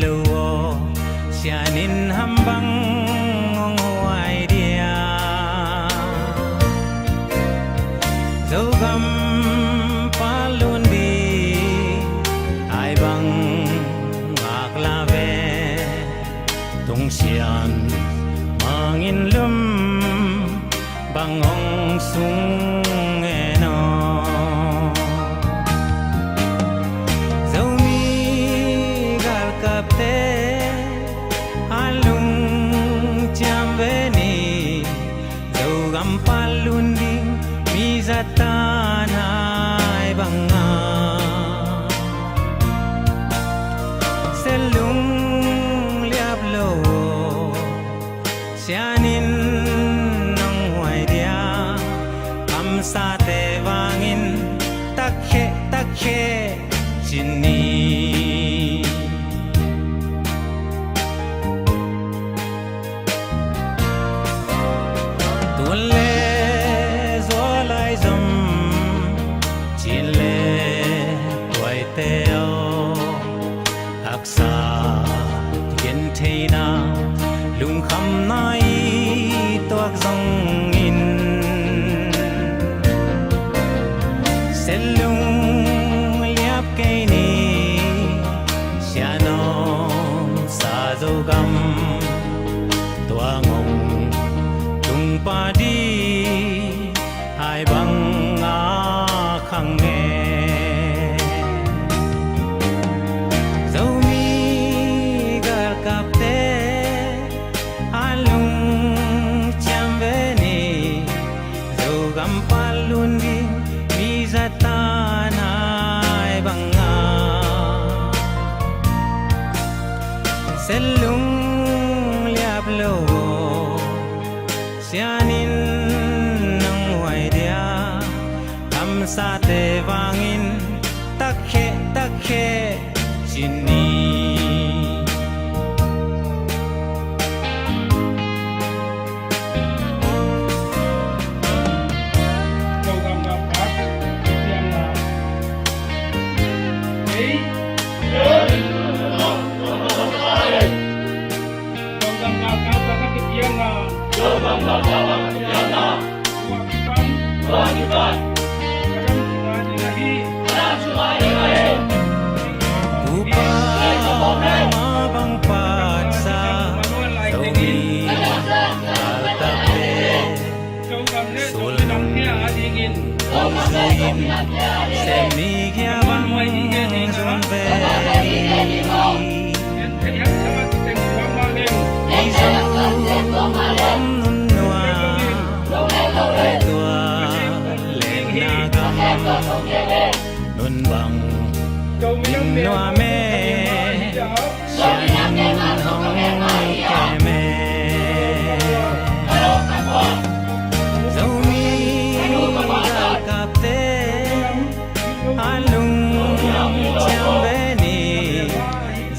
luo sianin hambang ngong huai dia dấu găm palun đi ai bang ngạc la ve tung xian mangin lum bang ong sung eno dấu mi gal kap te alung cham ve ni dấu gam palun đi mi zatan hai banga selung liap lo sianin nong huai dia am sa te wangin takhe chini tulle zolai zum chile toy teo aksa gen theina lung kham nai toak zong in selung liap ke ni sianom sa zo gam tuangong tung pa di hai bang a khang nghe dấu mi gar kap te alung cham ve ni dấu gam palun di mi zatan hai bang a selung liap lo sianin nong huai dia am sa te wangin takhe chini Câu gầm gặp pháp xem là ý câu gầm gặp pháp và các cái tiếng là kewajiban kadang sudah ilahi upama bang patsa togi altape câu gầm nét tôi đóng kia đi nghìn suin semigya bang zumbe nhân thể hiện sama tình cảm mang đến isu om nunwa tua len nagam nun bang câu mới nhớ in noa me sianin hong ke me dấu mi gal kap te alung cham ve ni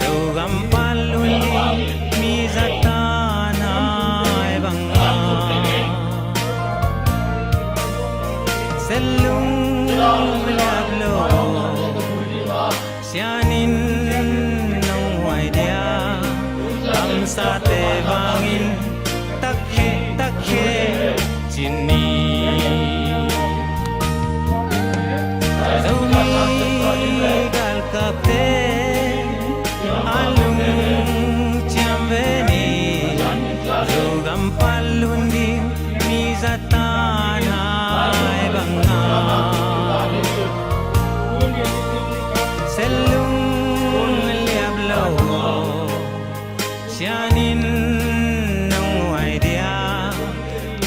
dấu gam palun di mi zatan hai banga selung liap lo sianin nong huai dia am sa te wangin takhe chini dấu mi gal kap te alung cham ve ni dấu gam palun di mi zatan hai banga selung liap lo sianin nong huai dia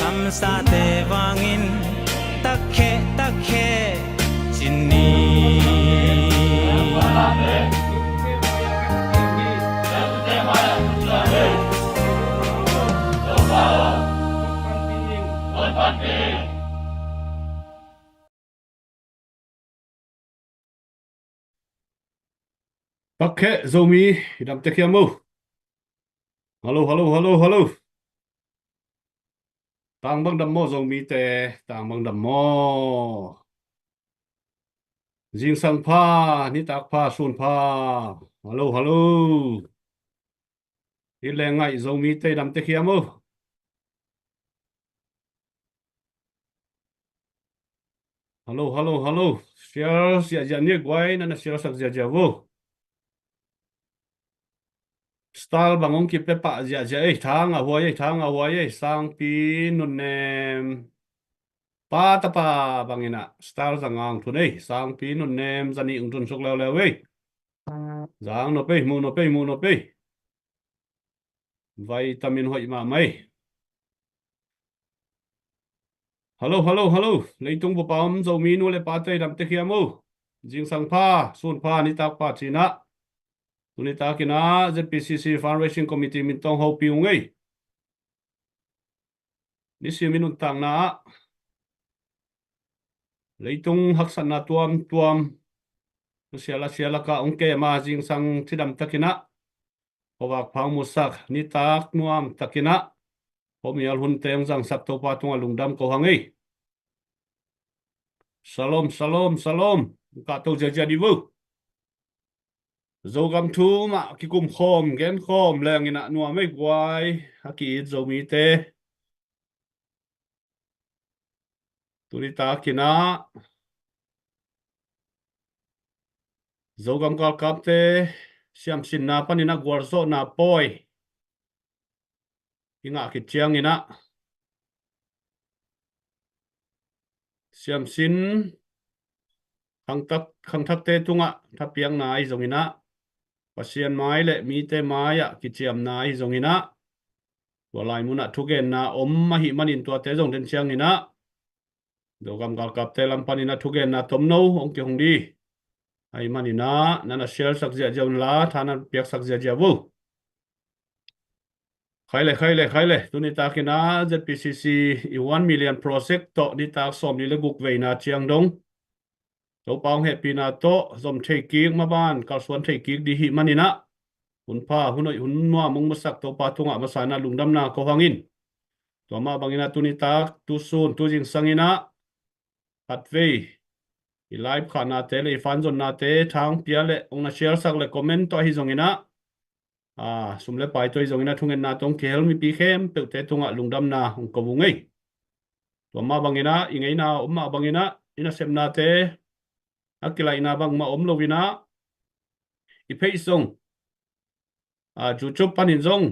am sa te wangin takhe chini Pakai Zomi dam tekiamu. Halo. Tang bang dam mo Zomi te, tang bang dam mo. Jing sang pa, ni tak pa sun pa. Halo. hi le ngai zomi te dam te khiam mo hello share sia ja ni gwai na share sak ja ja wo style bangong ki pe pa ja ja ei thang a huai ei sang pi nun nem pa ta pa bangina style zangang thu nei sang pi nun nem zani ung tun sok lew ei zang no pe vitamin hoi ma mai hello leitung bo pam zo mi nu le pa te dam te khiam mo jing sang pha sun pha ni tak pa china tuni ta kina ZPCC fundraising committee min tong ho piung ei ni si minun tang na leitung haksan na tuam siala ka ongke ma jing sang thidam takina howak phang musak ni tak nuam takina homial hun teng jang sak to pa tunga lungdam ko hangei salom ka to ja di vu zo gam thu ma ki kum khom gen khom leng ina nuam ei gwai haki zo mi te tuni ta kina zo gam kal kap te siam sin na panina gwarzo na poi inga ki chiang ina siam sin khang thak te tunga thapiang na ai zong ina pasian mai le mi te mai ya ki chiam na ai zong ina walai muna thugen na om ma hi manin tua te zong den chiang ina zo gam kal kap te lam panina thugen na tom no ong ki hong di ai manina nana share sak ja jaun la thana piak sak ja ja vu khaile tuni takina ZPCC i 1 million project to ni tak som ni le guk veina chiang dong to pang he pina to zom thei ki ma ban kal suan thei ki di hi manina hun pha hunoi hun ma mong masak to pa tunga masana lungdam na ko hangin to ma bangina tuni tak tu sun tu jing sangina hatve i live khana te le fan zon na te thang pia le ong na share sak le comment to hi zongina sumle pai toi zongina thungen na tong kel mi pi khem pe te tunga lungdam na ong ko bungei to ma bangina ingei na umma bangina ina semna te akilai na bang ma om lovina i phei song YouTube panin zong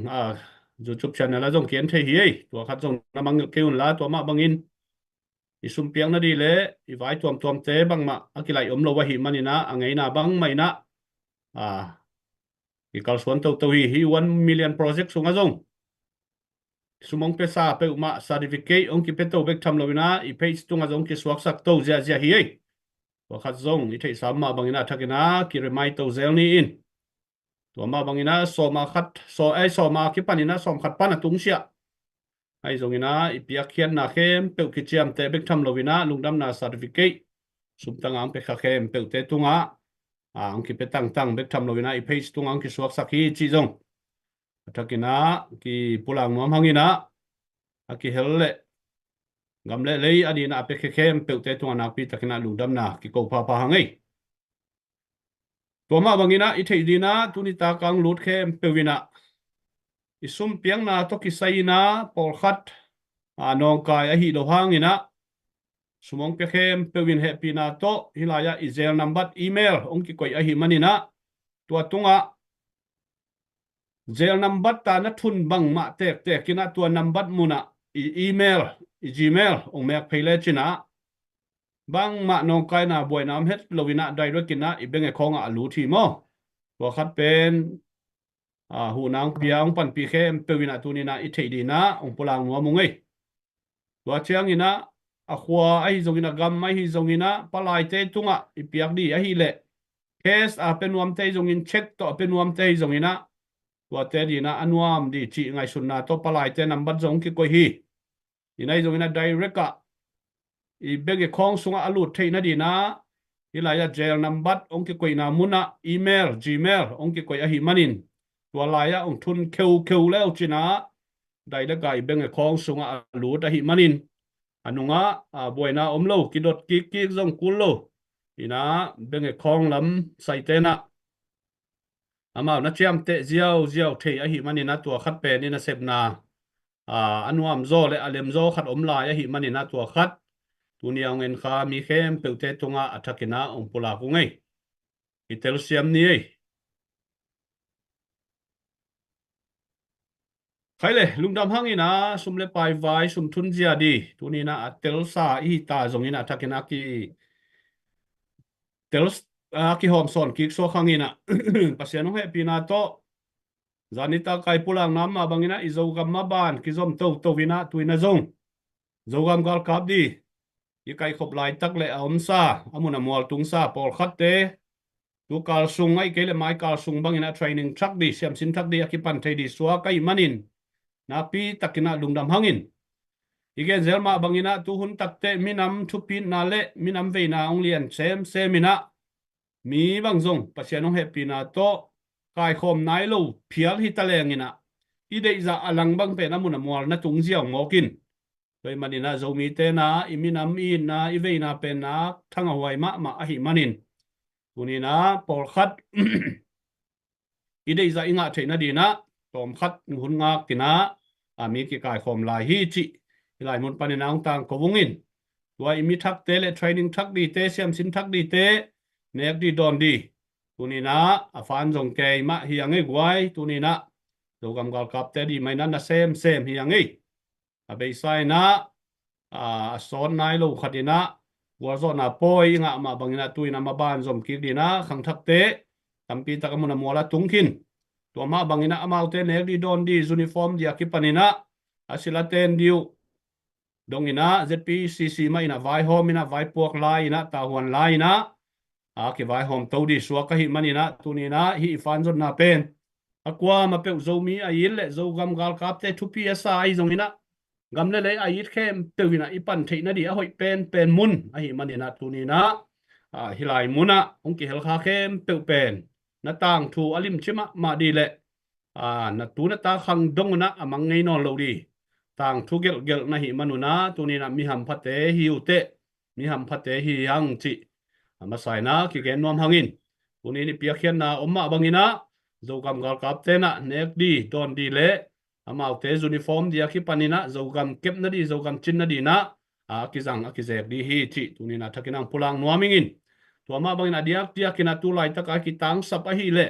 YouTube channel la zong kien the hi ei to khat zong na mang keun la to ma bangin i sum piang na di le i vai tuam te bang ma akilai om lo wa hi manina angei na bang mai na i kal suan to hi 1 million project sunga zong sumong pesa pe uma certificate ong ki peto bek tham lovina i page tunga zong ki swak sak to ja hi ei wakhat zong i thei samma bangina thakina ki remai to zel ni in to ma bangina so ma khat so ma ki panina som khat pan atung sia ai zongina i piak khian na khem pe ki chiam te bek tham lovina lungdam na certificate sum tangang pe kha khem pe te tunga ang ki pe tang bek tham lovina i page tunga ki swak sak hi chi zong thakina ki pulang nuam hangina aki helle gamle lei adina pe khem pe te tunga na pi takina lungdam na ki ko pa hangai to ma bangina i thei dina tuni ta kang lut khem pe wina isum piang na to ki saina por khat anong kai a hi lo hangina sumong pe khem pe win he pi na to hilaya email number email ong ki koi a hi manina tua tunga zel number ta na thun bang ma te kina tua number muna email gmail ong mek phele china bang ma nong kai na boy nam het lovina direct kina i benge khonga alu thi mo wa khat pen hu nang piang pan pi khem pewina tunina i thei dina ong pulang no mungei wa chiang ina a khwa ai zongina gam mai hi zongina palai te tunga i piak di a hi le case a penuam te zongin check to penuam te zongina wa te dina anuam di chi ngai sunna to palai te number zong ki ko hi inai zongina direct ka i bege khong sunga alu thei na dina ilaya jail number ong ki koina muna email gmail ong ki koi a hi manin tua laya ong thun keu leo china dai da gai benge khong sunga alu ta hi manin anunga boina omlo kidot ki zong kullo ina benge khong lam saitena amao na chiam te ziao ziao thei a hi mani na tua khat pe ni na sep na anuam zo le alem zo khat om lai a hi mani na tua khat tunia ngen kha mi khem peute tunga athakina ong pula ku ngai itel siam ni ei khai le lungdam hangina sumle pai vai sum thun zia di tunina atel sa i ta zongina athakina ki tel ki hom son ki so khangina pasiano he pina to zanita kai pulang nam ma bangina izo gam ma ban ki zom to vina tuina zong zogam gal kap di i kai khop lai tak le om sa amuna mol tung sa por khat te tu kal sung ai ke le mai kal sung bangina training thak di siam sin thak di akipan thei di suwa kai manin na pi takina lungdam hangin igen zelma bangina tu hun takte minam thupin na le minam veina onglian sem semina mi bang zong pasiano happy na to kai khom nai lo phial hi talengina i dei za alang bang pe na mun amol na tung ziaw ngokin toi manina zomi te na iminam i na i veina pe na thanga huai ma a hi manin tunina por khat i dei za inga theina dina tom khat hun nga kina ami ki kai khom lai hi chi lai mun panina ong tang ko wungin tua imi thak te le training thak di te siam sin thak di te nek di don di tunina afan jong ke ma hiang ei guai tunina dogam gal kap te di mai na sem hiang ei abe sai na son nai lo khatina warzo na poi nga ma bangina tuina ma ban zom ki dina khang thak te tampi takamuna mola tungkin tua ma bangina amaute nek di don di uniform dia ki panina asila ten diu dongina ZPCC ma ina vai home ina vai puak lai ina ta huan lai ina ki vai home to di suwa ka hi manina tunina hi fan zon na pen akwa ma pe zomi a yil le zo gam gal kap te thupi asa ai zongina gam le a yit khem pewina ipan theina di a hoi pen mun a hi manina tunina hilai muna ongki hel kha khem pe pen na tang thu alim chima ma di le na tu na ta khang dong na amang ngei non lo di tang thu gel na hi manuna tunina mi ham phate hi ute mi ham phate hi yang chi ama sai na ki gen nom hangin tuni ni pia khian na omma bangina zogam gal kap te na nek di don di le amau te uniform dia ki panina zogam kep na di zogam chin na di na ki zang ki zek di hi chi tunina thakinang pulang nuamingin tuama bangina dia kina tu lai taka ki tang sap a hi le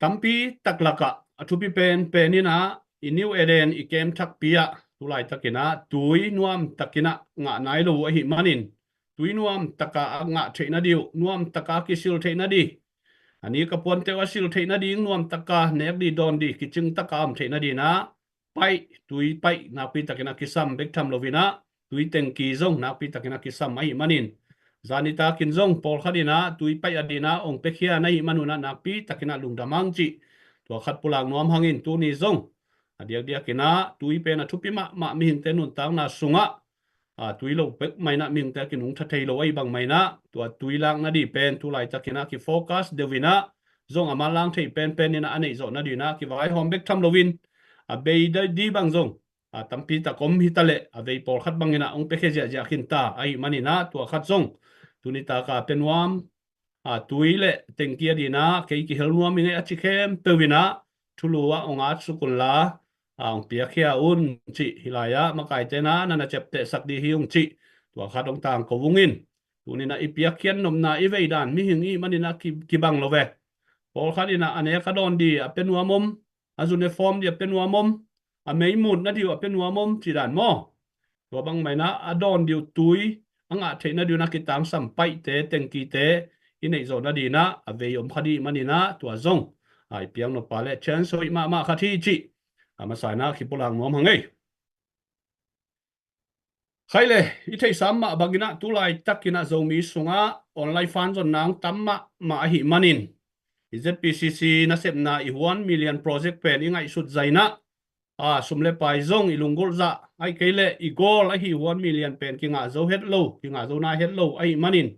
tampi taklaka athupi penina i New Eden i kem thak pia tulai takina tui nuam takina nga nai lo hi manin tui nuam taka nga theina diu nuam taka ki sil theina di ani ka pon te wa sil theina di nuam taka nek di don di ki ching taka am theina di na pai tui pai na pi takina ki sam bek tham lovina tui teng ki zong na pi takina ki sam ai manin zanita kin zong pol khadina tui pai adina ong pekhia nai manuna na pi takina lungdamang chi to khat pulang nuam hangin tu ni zong dia kina tui pe na thupi ma mi hin te nun tang na sunga tui lo pek mai na ming te kinung tha thei lo ai bang mai na tua tui lang na di pen tu lai takina ki focus devina zong ama lang thei pen ina anei zo na di na ki vai hom bek tham lovin be di bang zong tampi ta kom hitale ve por khat bangina ong pe khe ja khin ta ai mani na tua khat zong tuni ta ka penwam tui le tengkia di na ke ki helnuam mi ngai achi khem pewina thuluwa onga sukula ang pia khia un chi hilaya makai te na nana chepte sakdi hiung chi tua khadong tang ko wungin tunina ipia khian nomna i veidan mi hingi manina ki bang love pol khadina ane khadon di apenuamom azune form di apenuamom a meimun na di apenuamom chi dan mo tua bang mai na adon di tui anga theina di na ki tang sam pai te tengki te inei zo na di na ave yom khadi manina tua zong ai piang no pale chen soi ma khathi chi ama sai na ki pulang nom hangai khaile i thei samma bagina tulai takina zomi sunga online fan zon nang tamma ma hi manin ZPCC na sepna i 1 million project pen ingai sut zaina sumle pai zong ilungul za ai keile i gol a hi 1 million pen kinga zo het lo kinga zo na het lo ai manin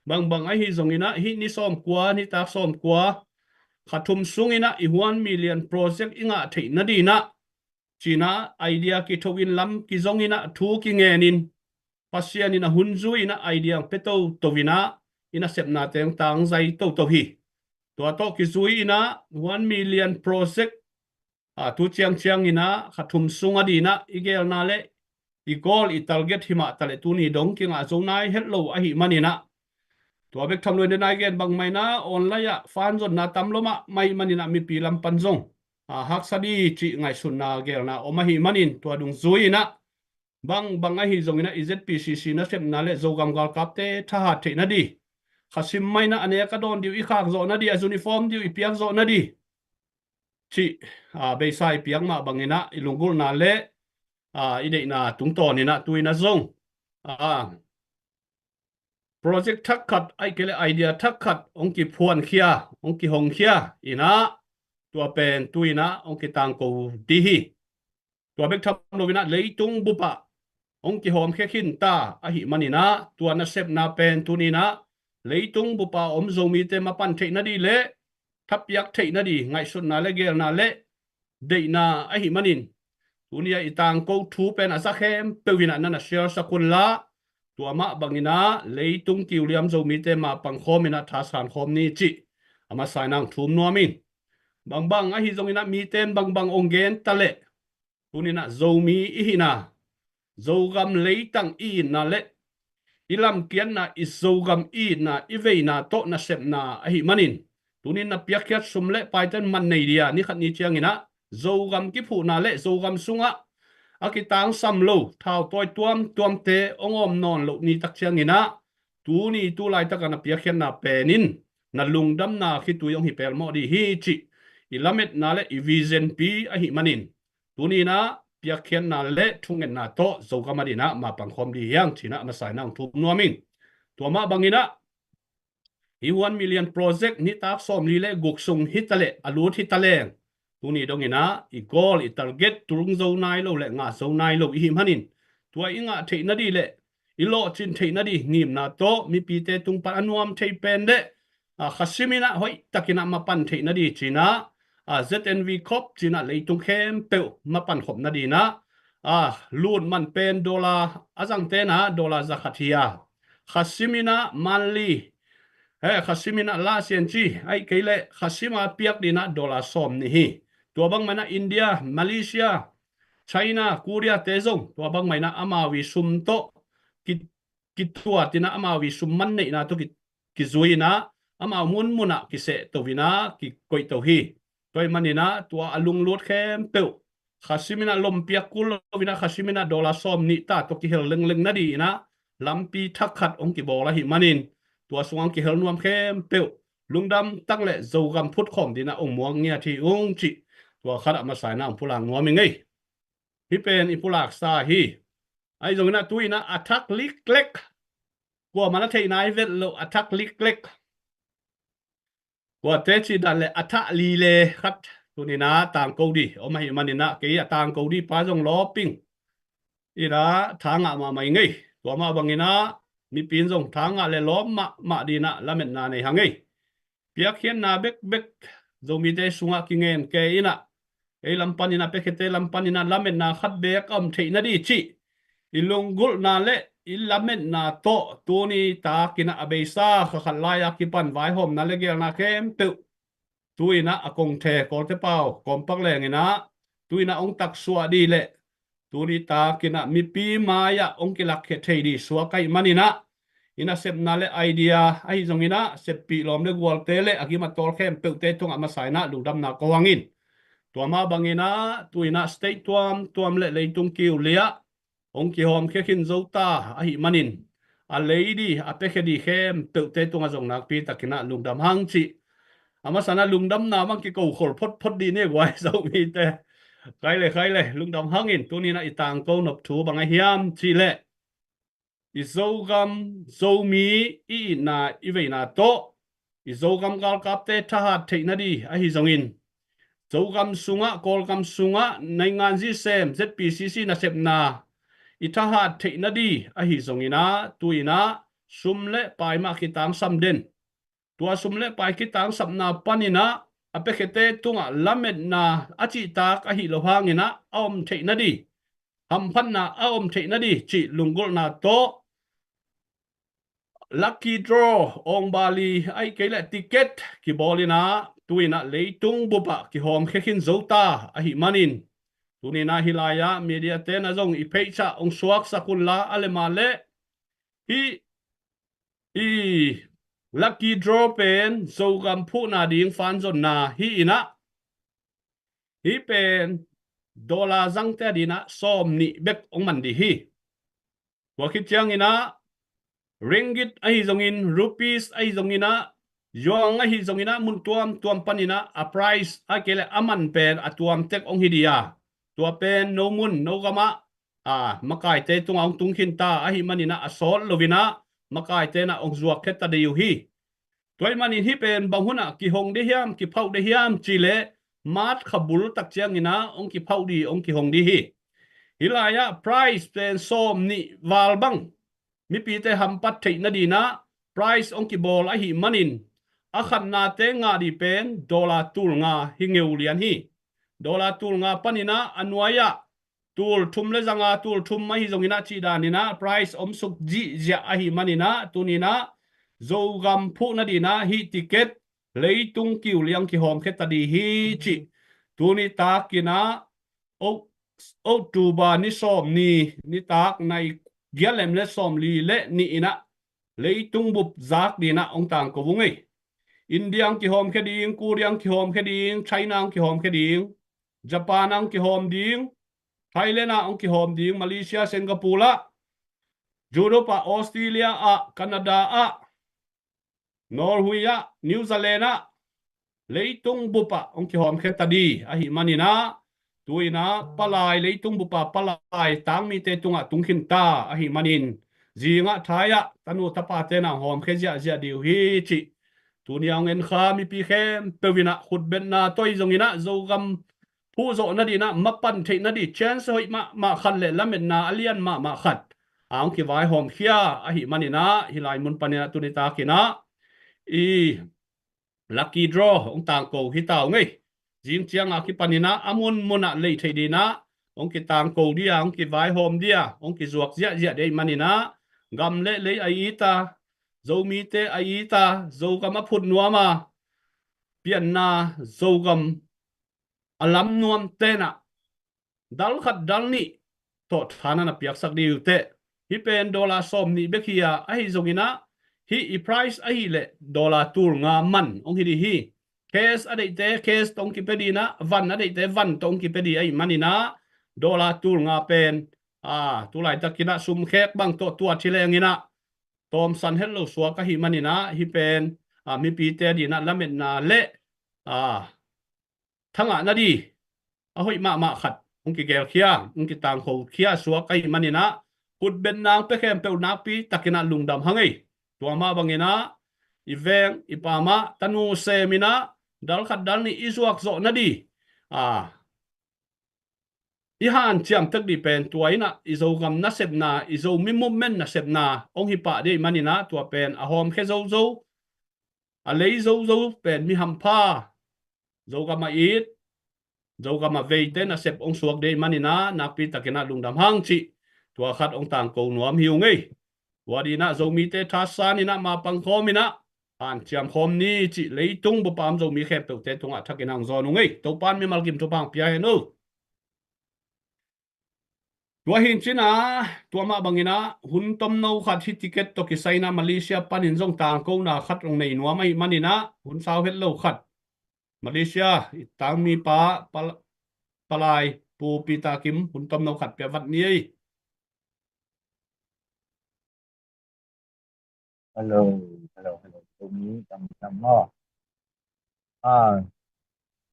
bang ai hi zongina hi ni som kwa ni ta som kwa khathum sungina i 1 million project inga thei na di na china idea ki thowin lam ki zongina thu ki ngenin pasian ina hunzu ina idea peto tovina ina sepna teng tang zai to hi ตัวโตกิซุยนะ1 million project tu chiang ina khathum sunga dina igel na le igol i target hima tale tu ni dong kinga zonai hello a hi manina tua bek tham loi de nai gen bang mai na online ya fan zon na tam loma mai manina mi pi lam pan zong hak sadi chi ngai sun na gel na o ma hi manin tua dung zui na bang a hi zong ina izpcc na sep na le zogam gal kapte tha ha the na di khasim mai na ane ka don diu i khak zo na di a uniform diu i piak zo na di chi be sai piak ma bangina ilungul na le ide na tung to ni na tuina zong project thak khat ai kele idea thak khat ong ki phuan khia ong ki hong khia ina tua pen tuina ong ki tang ko ti hi tua bek tham lovina leitung bupa ong ki hom khe khin ta a hi manina tua na sep na pen tunina leitung bupa om zomi te ma pan the na di le thap yak the na di ngai sun na le gel na le de na a hi manin tunia itang ko thu pen asa khem pewina na share sakun la tua ma bangina leitung kiuliam zomi te ma pang khomina tha san khom ni chi ama sainang thum no min bang a hi zongina mi ten bang ongen tale tunina zomi i hina zogam leitang i na le ilam kian na izogam i na iveina to na sep na a hi manin tunin na piakyat sumle paitan man nei dia ni khat ni chiangina zogam ki phu na le zogam sunga akitang samlo thau toy tuam te ongom non lo ni tak chiangina tu ni tu lai takana piakhian na penin na lungdam na khi tu yong hi pel mo di hi chi ilamet na le ivision pi a hi manin tuni na piakhian na le thungen na to zogamadi na ma pangkhom di yang china ma sai nang thu nuamin tuama bangina hi 1 million project ni tak som li le guksung hitale alut hitaleng tuni dongina i goal i target turung zo nai lo le nga zo nai lo hi manin tua inga theina di le i lo chin theina di ngim na to mi pi te tung pa anuam thei pen de khasimina hoi takina ma pan theina di china ZNV Corp china leitung khem pe ma pan khop na di na lun man pen dollar azang te na dollar zakhatia khasimina manli khasimina la sian chi ai keile khasima piak dina dollar som ni hi tua bang mana India Malaysia China Korea te zong tua bang mai na amawi sum to ki tua tina amawi sum man nei na to ki zuina ama mun muna ki se to vina ki koi to hi toy manina tua alung lut khem pe khasimina lom piak kul vina khasimina dollar som ni ta to ki hel leng na di na lampi thakhat ong ki bola hi manin tua suang ki hel nuam khem pe lungdam tak le zogam phut khom dina ong muang nia thi ong chi tua khara ma sai na pulang nuam ngai hi pen i pulak sa hi ai zongina tuina attack lik lek kwa mana thei nai vet lo attack lik lek kwa te chi dan le attack li le khat tunina tang ko di o mai manina ke ya tang ko di pa jong lo ping ira thanga ma mai ngai tua ma bangina mi pin jong thanga le lo ma dina lamet na nei hangai piak hian na bek zomi te sunga kingen ke ina e lampanina pekete lampanina lamet na khat bek am theina di chi ilungul na le ilamet na to tuni ta kina abeisa khalaya kipan vai hom na le gel na kem tu tuina akong the ko te pau kompak leng ina tuina ong tak suwa di le tuni ta kina mi pi maya ong kilak khe thei di suwa kai manina ina sep na le idea ai zongina sep pi lom le gwal te le akima tol khem pe te tung ama sai na lungdam na ko wangin tuama bangina tuina state tuam le leitung kiu lia ong ki hom khe khin zota a hi manin a lady a pe khedi khem pe te tung a zong nak pi takina lungdam hang chi ama sana lungdam na mang ki ko khol phot di ne wai zo mi te khai le lungdam hangin tunina itang ko nop thu banga hiam chi le izogam zomi i na iveina to izogam gal kapte thahat theina di a hi zongin zogam sunga kolgam sunga naingan ji sem ZPCC na sepna itahat theina di a hi zongina tuina sumle paima kitang samden tua sumle pai kitang samna panina apekhete tunga lamet na achi tak a hi lohangina om theina di hamphan na om theina di chi lungol na to lucky draw ong bali ai ke le ticket ki bolina tuina leitung bupa ki hom khekin zota a hi manin tunina hilaya media ten azong i peicha ong suak sakunla alemale hi i lucky draw pen zogam phu na ding fan zon na hi ina hi pen dola zang te dina som ni bek ong man di hi wa khit chiang ina ringgit ai zongin rupees ai zongina yong ai zongina mun tuam panina a price a kele aman pen a tuam tek ong hidia tua pen no mun no gama makai te tung ong tung khin ta a hi manina a sol lovina makai te na ong zuak kheta de yu hi toy manin hi pen banghuna ki hong de hiam ki phau de hiam chile mat khabul tak chiang ina ong ki phau di ong ki hong di hi hilaya price pen som ni wal bang mi pi te hampat thei na di na price ong ki bol a hi manin a khan na te nga di pen dollar tul nga hi ngeu lian hi dollar tul nga panina anuaya tul thum le zanga tul thum mai zongina chi danina price om suk ji ja a hi manina tunina zo gam phu na di na hi ticket leitung kiu liang ki hom kheta di hi chi tuni ta kina o tu ba ni som ni tak nai gialem le som li le ni ina leitung bup zak dina ong tang ko bungi India ki hom kheding Korea ki hom kheding China ki hom kheding Japan ang ki hom ding Thailand ang ki hom ding Malaysia Singapore la Europe Australia Canada Norway New Zealand leitung bupa ong ki hom kheta di a hi manina tuina palai leitung bupa palai tang mi te tunga tungkhin ta a hi manin zinga thaya tanu tapa te na hom khezia zia diu hi chi tuniang en kha mi pi khem pewina khut ben na toy zongina zogam pu zo na di na mapan the na di chance hoi ma khan le lamen na alian ma khat ang ki vai hom khia a hi manina hilai mun panina tunita kina i lucky draw ong tang ko hi tao ngai jing chiang a ki panina amun mona le thei dina ong ki tang ko dia ong ki vai hom dia ong ki zuak zia zia dei manina gam le ai ta zo mi te ai ta zo gam a phut nuama pian na zo gam alam nuam te na dal khat dal ni to thana na piak sak diu te hi pen dollar som ni bekhia a hi zongina hi i price a hi le dollar tur nga man ong hi di hi case a dei te case tong ki pedina van a dei te van tong ki pedi ai manina dollar tur nga pen tu lai takina sum khek bang to tua thileng ina tom san hello suwa ka hi manina hi pen mi pi te di na lamet na le thanga na di a hoi ma khat ong ki gel khia ong ki tang kho khia suwa ka hi manina put ben nang pe khem pe na pi takina lungdam hangai tua ma bangena iveng ipama tanu semina dal khat dal ni izuak zo na di ihan chiam tak di pen tuaina izo gam na sep na izo mi movement na sep na ong hi pa de manina tua pen a hom khe zo a lei zo pen mi ham pha zo gam ma it zo gam ma ve te na sep ong suak de manina nak pi takina lungdam hang chi tua khat ong tang ko nuam hiu ngei wadina zo mi te thasani na ma pang khomina an chiam khom ni chi leitung bo pam zo mi khep to te tunga thakinang zo nu ngei to pan mi malkim to pang pia he no tua hin china tua ma bangina hun tom no khat hi ticket to ki saina Malaysia panin zong tang ko na khat rong nei nuam mai manina hun saw het lo khat Malaysia tang mi palai pu pita kim hun tom no khat pe wat ni Hello, tụi mình tầm tầm mò. À,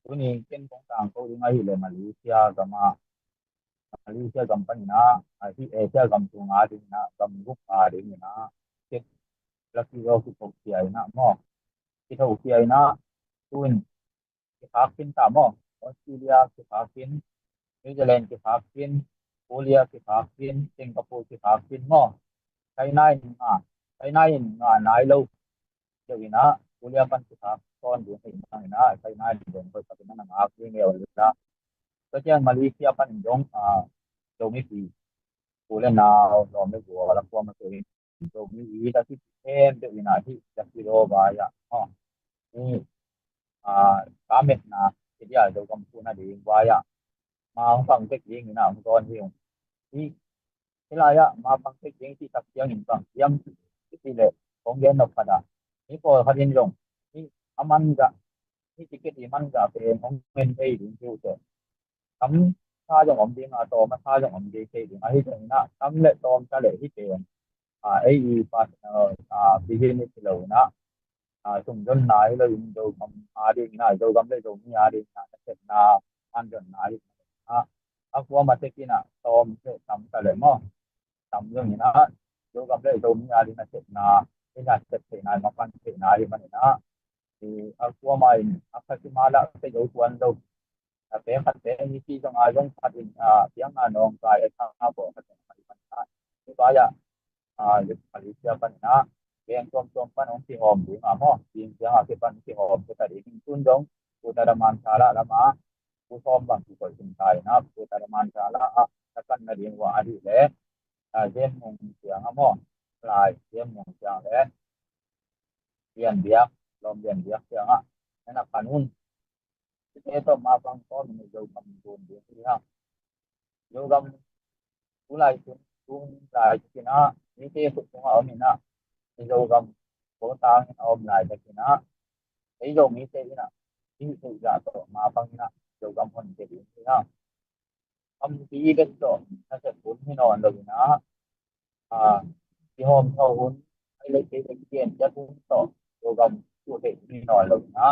tụi mình trên công tác câu đi ngay là Malaysia company na, thì Asia tụi ngã thì na, group thì na, cái lucky draw cái cuộc chơi na mò, cái cuộc chơi na, tụi cái phát kiến ta mò, Australia cái phát kiến, New Zealand cái phát kiến, Korea cái phát kiến, Singapore cái phát kiến mò, China nai lâu jadi na kuliah pan kita kon di na sai na di dong ko sa na nga ki ngel la so Malaysia pan dong do mi pi kuliah na lo me go la ko ma zo mi i ta ki em de ina hi ta ki ro ba ya ni ka met na ki dia zo kam pu na de ba ya ma hong phang tek yin ina hong kon hi ni thế là ya ma phang tek yin ti tak yang in phang yang ti le kong gen no pada ni ko hadin rong ni aman ga ni ticket di man ga pe hong men pe din ju te cắm tha trong ống điện to mà tha trong ống điện thì ai thì na cắm lệ to ta lệ thì tiền ai partner business lâu na chung dân này là dùng đồ cầm đi này đồ cầm lấy đồ mi đi na sẽ na ăn dân này aku mà thế kia na tom sẽ tắm ta lệ mà tắm giống như na đồ cầm lấy đồ mi đi na sẽ na cái na sẽ thế này mà pan thế này mà na thì aku mà aku chỉ mà là cái đồ quan đâuแต่ขัดแต่นี่ที่ต้องอายุขัดอินเสียงนองกายทางบ่ขัดขัดปัญหาที่ว่าอย่าผลิตเสียปัญหาเรียงตัวปัญหาที่หอมดีมาหม้อยิงเสียงที่ปัญหาที่หอมก็แต่ดีทิ้งตุ้นดงกูตระมันชาละละมากูซ้อมบางกูก็สนใจนะกูตระมันชาละตะกันนาเรียงว่าอดีตแล้วเรียนมงเสียงหม้อลายเรียนมงเสียงแล้วเรียนเบียกลมเรียนเบียกเสียงนั่นน่ะปันหุ่นitu mapang ko ni jo kam don de ha jo gam ulai kun lai kina ni te fu ko om na ni jo gam ko ta ni om lai de kina ei jo mi te na ni su ja to mapang na jo gam hon de ni ha am ti de to na se kun ni no lo na ti hom tho hun ai le te de kien ja kun to jo gam ku de ni no lo na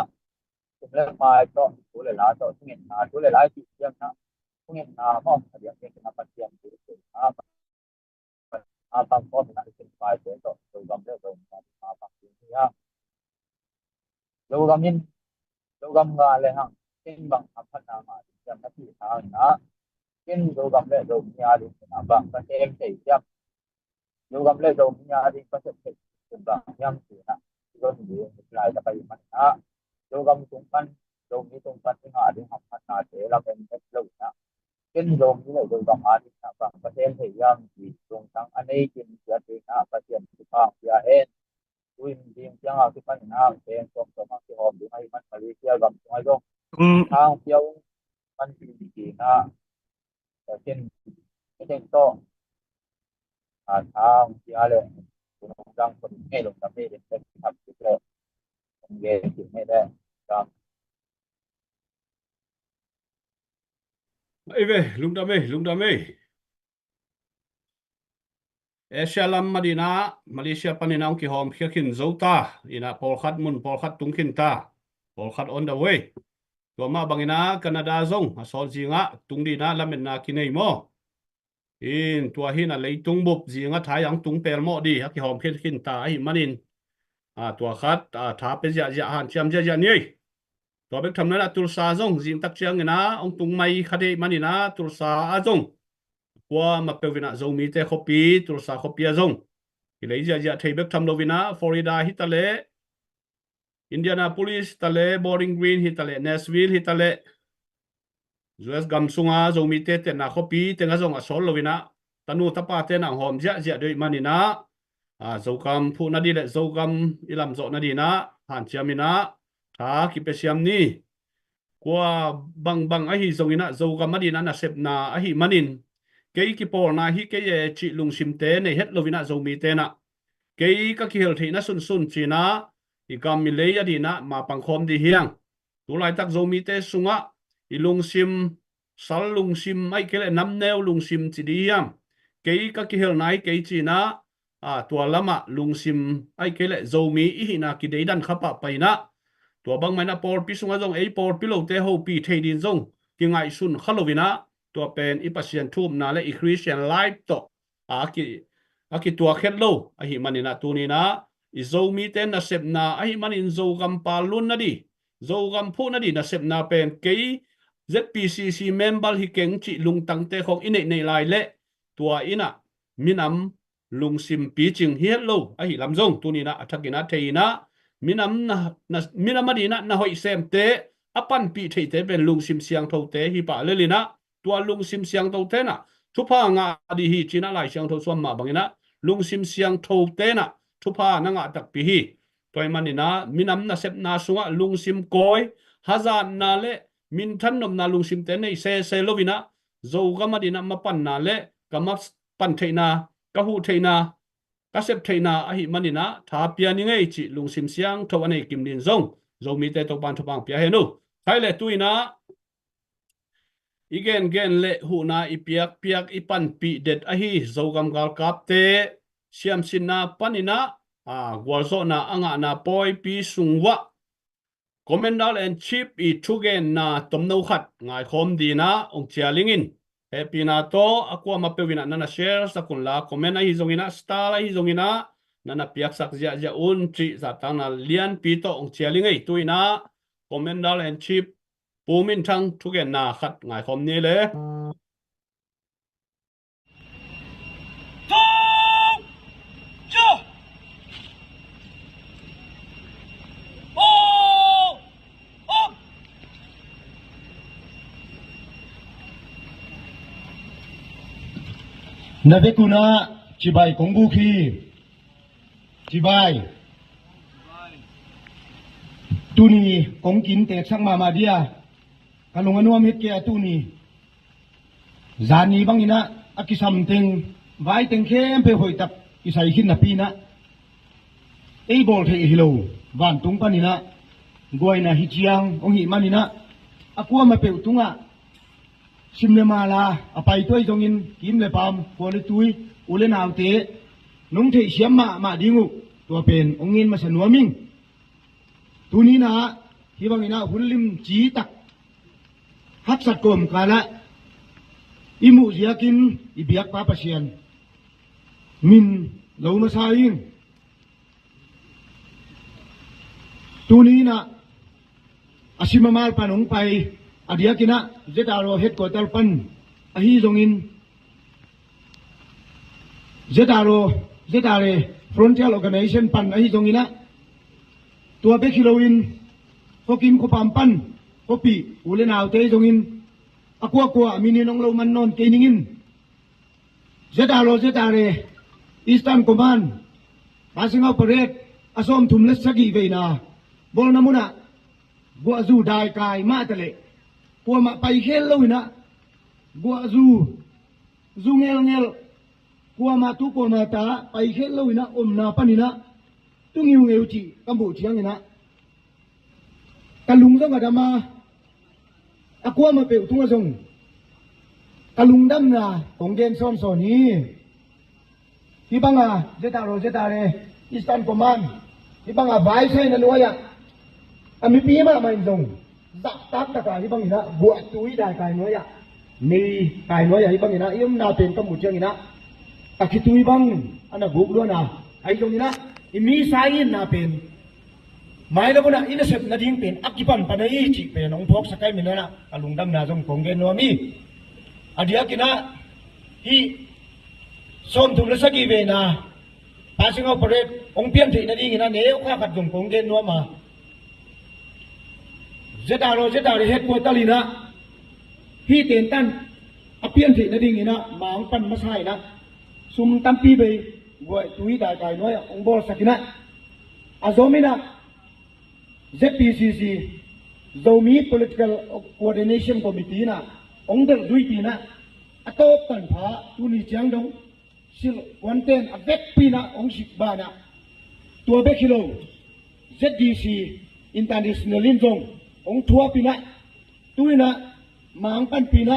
เลยมาต่อตัวเลยละต่อทุ่งเงินนาตัวเลยละที่เที่ยงนะทุ่งเงินนามองเดียงเที่ยงนะปัจจัยที่สุดบางคนนะเป็นฝ่ายเสียต่อตัวกำเนิดตรงมาบางทีนะตัวกำยินตัวกำงานเลยฮะเช่นบางพัฒนามาจำหน้าที่ทางนะเช่นตัวกำเนิดตรงนี้อะไรนะบางประเทศเสียตัวกำเนิดตรงนี้อะไรประเทศเป็นบางอย่างสินะที่เราดูหลายจะไปมันนะजो गम तुमपन जो मी तुमपनที่หาที่หับพัฒนาเสเราเป็นเล็กลูกนะเช่นโยมที่เราดูกำหาที่ทางประเทศที่ยังมีตรงทั้งอันนี้กินเสียทีนะประเทศที่ข้างเสียเองด้วยทีมยังเอาที่ปัญหาเป็นตรงตรงที่หอมดูให้มันมาเลเซียกับตรงไอ้ตรงทางเที่ยวมันดีนะแต่เช่นไม่ใช่โตทางเสียเลยตรงกลางคนให้ลงทำให้เป็นทำจุดเลยเงี้ยจุดไม่ได้ครับ Eve, lungdame. Eshalam Madina, Malaysia paninang ki hom khiakin zota, ina polkhat tungkin ta. Polkhat on the way. Toma bangina Canada zong, asol zinga, tungdi na lamin na kinay mo. In tuahin a leitung bup zinga tayang tung per mo di, haki hom khiakin ta, ay manin. Tuakhat, tapes ya han chiam ja niy. Tua bek tham na tulsa zong, zing tak chiang ina, ong tung may khade manina tulsa azong. Qua mà bèo vina dầu mi te copy tulsa copy azong ki lấy ja thei bek tham lo vina Florida hitale Indianapolis tale Bowling Green hitale Nashville hitale US gamsunga dầu mi te na copy te nga zong asol lo vina tanu tapa te na hom ja doi manina dầu kam phu na di le dầu kam ilam zo na di na han chiamina tha ki pe siam ni qua bang a hi zong ina dầu kam madina na sep na a hi manin cái por na hi cái chị lùng sim te này hết lovina zo mi te na cái các kiểu thì nó sun chỉ na thì cầm mi lấy đi na mà bằng khom đi hiang tu lại tak zo mi te sunga i lùng sim sal lùng sim ai cái lại năm neo lùng sim chỉ đi hiang cái các kiểu này cái chỉ na tua lama lùng sim ai cái lại zo mi hi na ki dei dan khapa pai na tua bang mai na por pi sunga zong ei por pi lo te ho pi thei din zong ki ngai sun khalovinaตัวเป็นอีปัสยันทุ่มนาและอีคริสเตียนไลฟ์ต่ออากิตัวแค่โลอาหิมันนี่นะตัวนี้นะอีโซมีเต้นนะเสพนาอาหิมันอินโซกัมปาลุนนะดิโซกัมพูนะดินะเสพนาเป็นเกย์ ZPCC เมมเบอร์ฮิเก่งจิลุงตั้งแต่ของอินในไลน์เละตัวอินะมินำลุงซิมปีจิงเฮียโลอาหิลำซงตัวนี้นะทักกินะเทนะมินำมินำมาดีนะหอยเซมเตอปันปีเทเตเป็นลุงซิมเสียงเท่าเตฮิปะเลยนะตัวลุงซิมเสียงตัวเทน่ะทุพางาดีฮีจีน่าไหลเสียงตัวส่วนมาบางนะ ลุงซิมเสียงโทเตนะทุพานังอาตักปีฮีตัวมันนี่นะมินำนาเซปนาสุงะลุงซิมโกยฮาซานนาเลมินทันนมนาลุงซิมเตนในเซโลวินะโจกามาดินะมาปันนาเลกามาปันเทนากะหูเทนากะเซปเทนาอหิมันนี่นะทาเปียนิไงจิลุงซิมเสียงทวันในกิมดินซงโจมีเตตบันทบังเปียเฮนูใครเลตุยนะอีเกนเกนเลหูนาอีเปียกเปียกอีปันปีเด็ดอหิโจกำกาลกับเตเชียมสินาปันนี่นะกัวโซนาอ่างนาปอยปีสุงวะ Commander and Chief อีทุเกนนาตมนูขัดง่ายคมดีนะองเชียลิงินเฮปีนาโตอความาเปวินะนันเชร์สักุลลาคอมเมนต์ฮิซงอินะสตาร์ฮิซงอินะนันเปียกสักเจียอุนจีสัตนาเลียนปีโตองเชียลิงไอตุยนะ Commander and Chief ปูมินทังทุเกนนาขัดง่ายคมนี้เลย na ve kuna chibai kongbu khi chibai tuni kongkin te sang ma dia kalung anuam hit ke atuni zani bangina akisam teng vai teng khem pe hoi tak isai hin na pina ei bol the hilo van tung panina goina hichiang ong hi manina akua ma pe tunga simle mala apai toi jongin kim le pam poli tui ule naute nung thei siam ma dingu to pen ongin ma sanuaming tunina hi bangina hulim chi tak hat sat kom kala imu ziakin ibiak pa pasian min lo ma saing tunina asimamal panong pai adia kina zetaro headquarter pan ahi zongin zetare frontier organization pan ahi zongina tua be kiloin hokim ko pampan kopi ulen autte zongin akwa amini nong lo man non keningin zetare eastern command passing operate asom thumles sagi veina bol namuna bo azu dai kai ma tale pua ma pai khel lo ina bo azu ngel pua ma tu pua ma ta pai khel lo ina na panina tu ngeu chi kambu chiang ina kalung da madama akwa ma pe tu ngazong kalung dam na onggen som so ni hibanga zetare eastern command hibanga vai sai na nuaya ami pi ma mai zong zak tak ta kai bang ina buat tui dai kai noya ni kai noya hi bang ina im na pen kam muchang ina akitui bang ana guk lo na ai jong ina imi sai na pen mai lo na ina sep na ding pen akipan panai chi pen ong phok sakai min na alungdam na jong konggen no mi adia kina hi som thum la saki ve na passing operate ong pian thei na ding ina ne kha khat jong konggen no ma zetaro headquarter lina hi ten tan apian thi na ding ina mang pan masai na sum tampi be goi tui dai kai noi ong bol sakina azomina ZPCC zomi political coordination committee na ong dal dui pina atop tan pha tuni chiang dong sil wanten avet pina ong sikba na tua be kilo ZDC international linjong ong thua pina tuina mang pan pina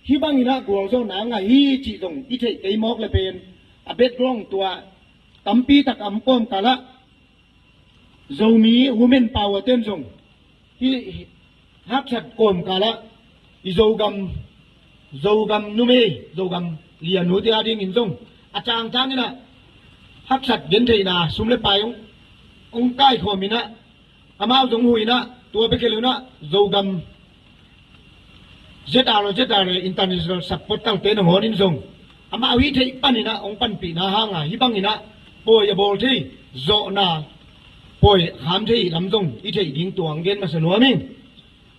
hibang ina guang zo na nga hi chi dong i thei tei mok le pen a bet rong tua tampi tak am kom kala zomi women power tem zong hi hak chat kom kala i zogam nume zogam lianu ti ading in zong achang chang ina hak chat gen thei na sumle pai ong kai khomina amao zong huina tua be keluna zogam zetare international support tang te no honin zong ama wi thei panina ong pan pi na hanga hibangina poi bol thi zo na poi ham thei lam zong i thei ding tuang gen ma sanuaming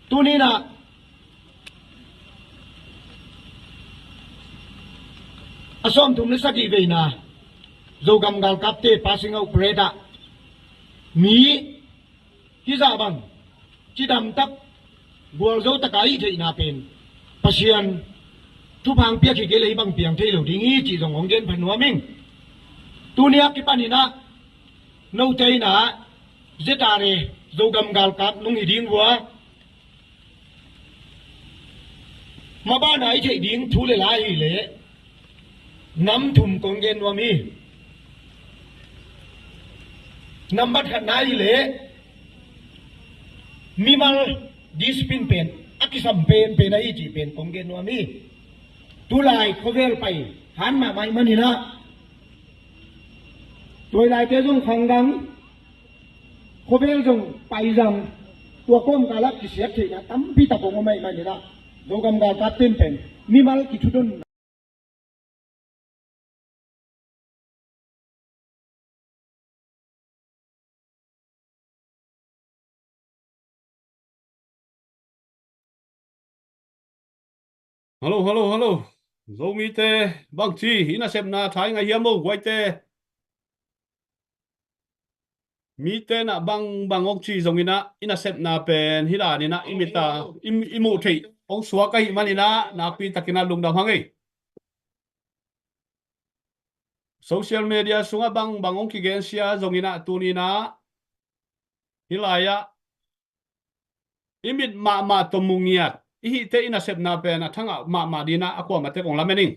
tunina asom thum le sagi veina zogam gal kapte passing out preda mi hiza bang chidam tak bual zo takai thei na pen pasian thu phang pia ki gele bang piang thei lo dingi chi dong ong gen phanua ming tunia ki panina no tei na zetare zogam gal kap nung iding wa ma ba nai thei ding thu le lai le nam thum kong gen wa mi number khat nai le mi mal dispin pen akisam pen pen ai chi pen kong gen wa mi tu lai khovel pai han ma mai mani na tôi lại thế dùng khang đắng khovel dùng pai rằng tua kom kalak ki siat thi na tam pi ta ko mai mani na dogam gal kapten pen mi mal ki thudon Hello, hello, hello. Zomi te bang chi ina sep na thai nga hiamo wai te. Mi te na bang ok chi zongina ina sep na pen hila ni na imita imu thei ong suwa kai manina na pi takina lungdam hangai. Social media sunga bang ong ki gen sia zongina tunina hilaya imit ma tomungiat ihi te ina sep na pen na thanga ma dina akwa ma te kong lamening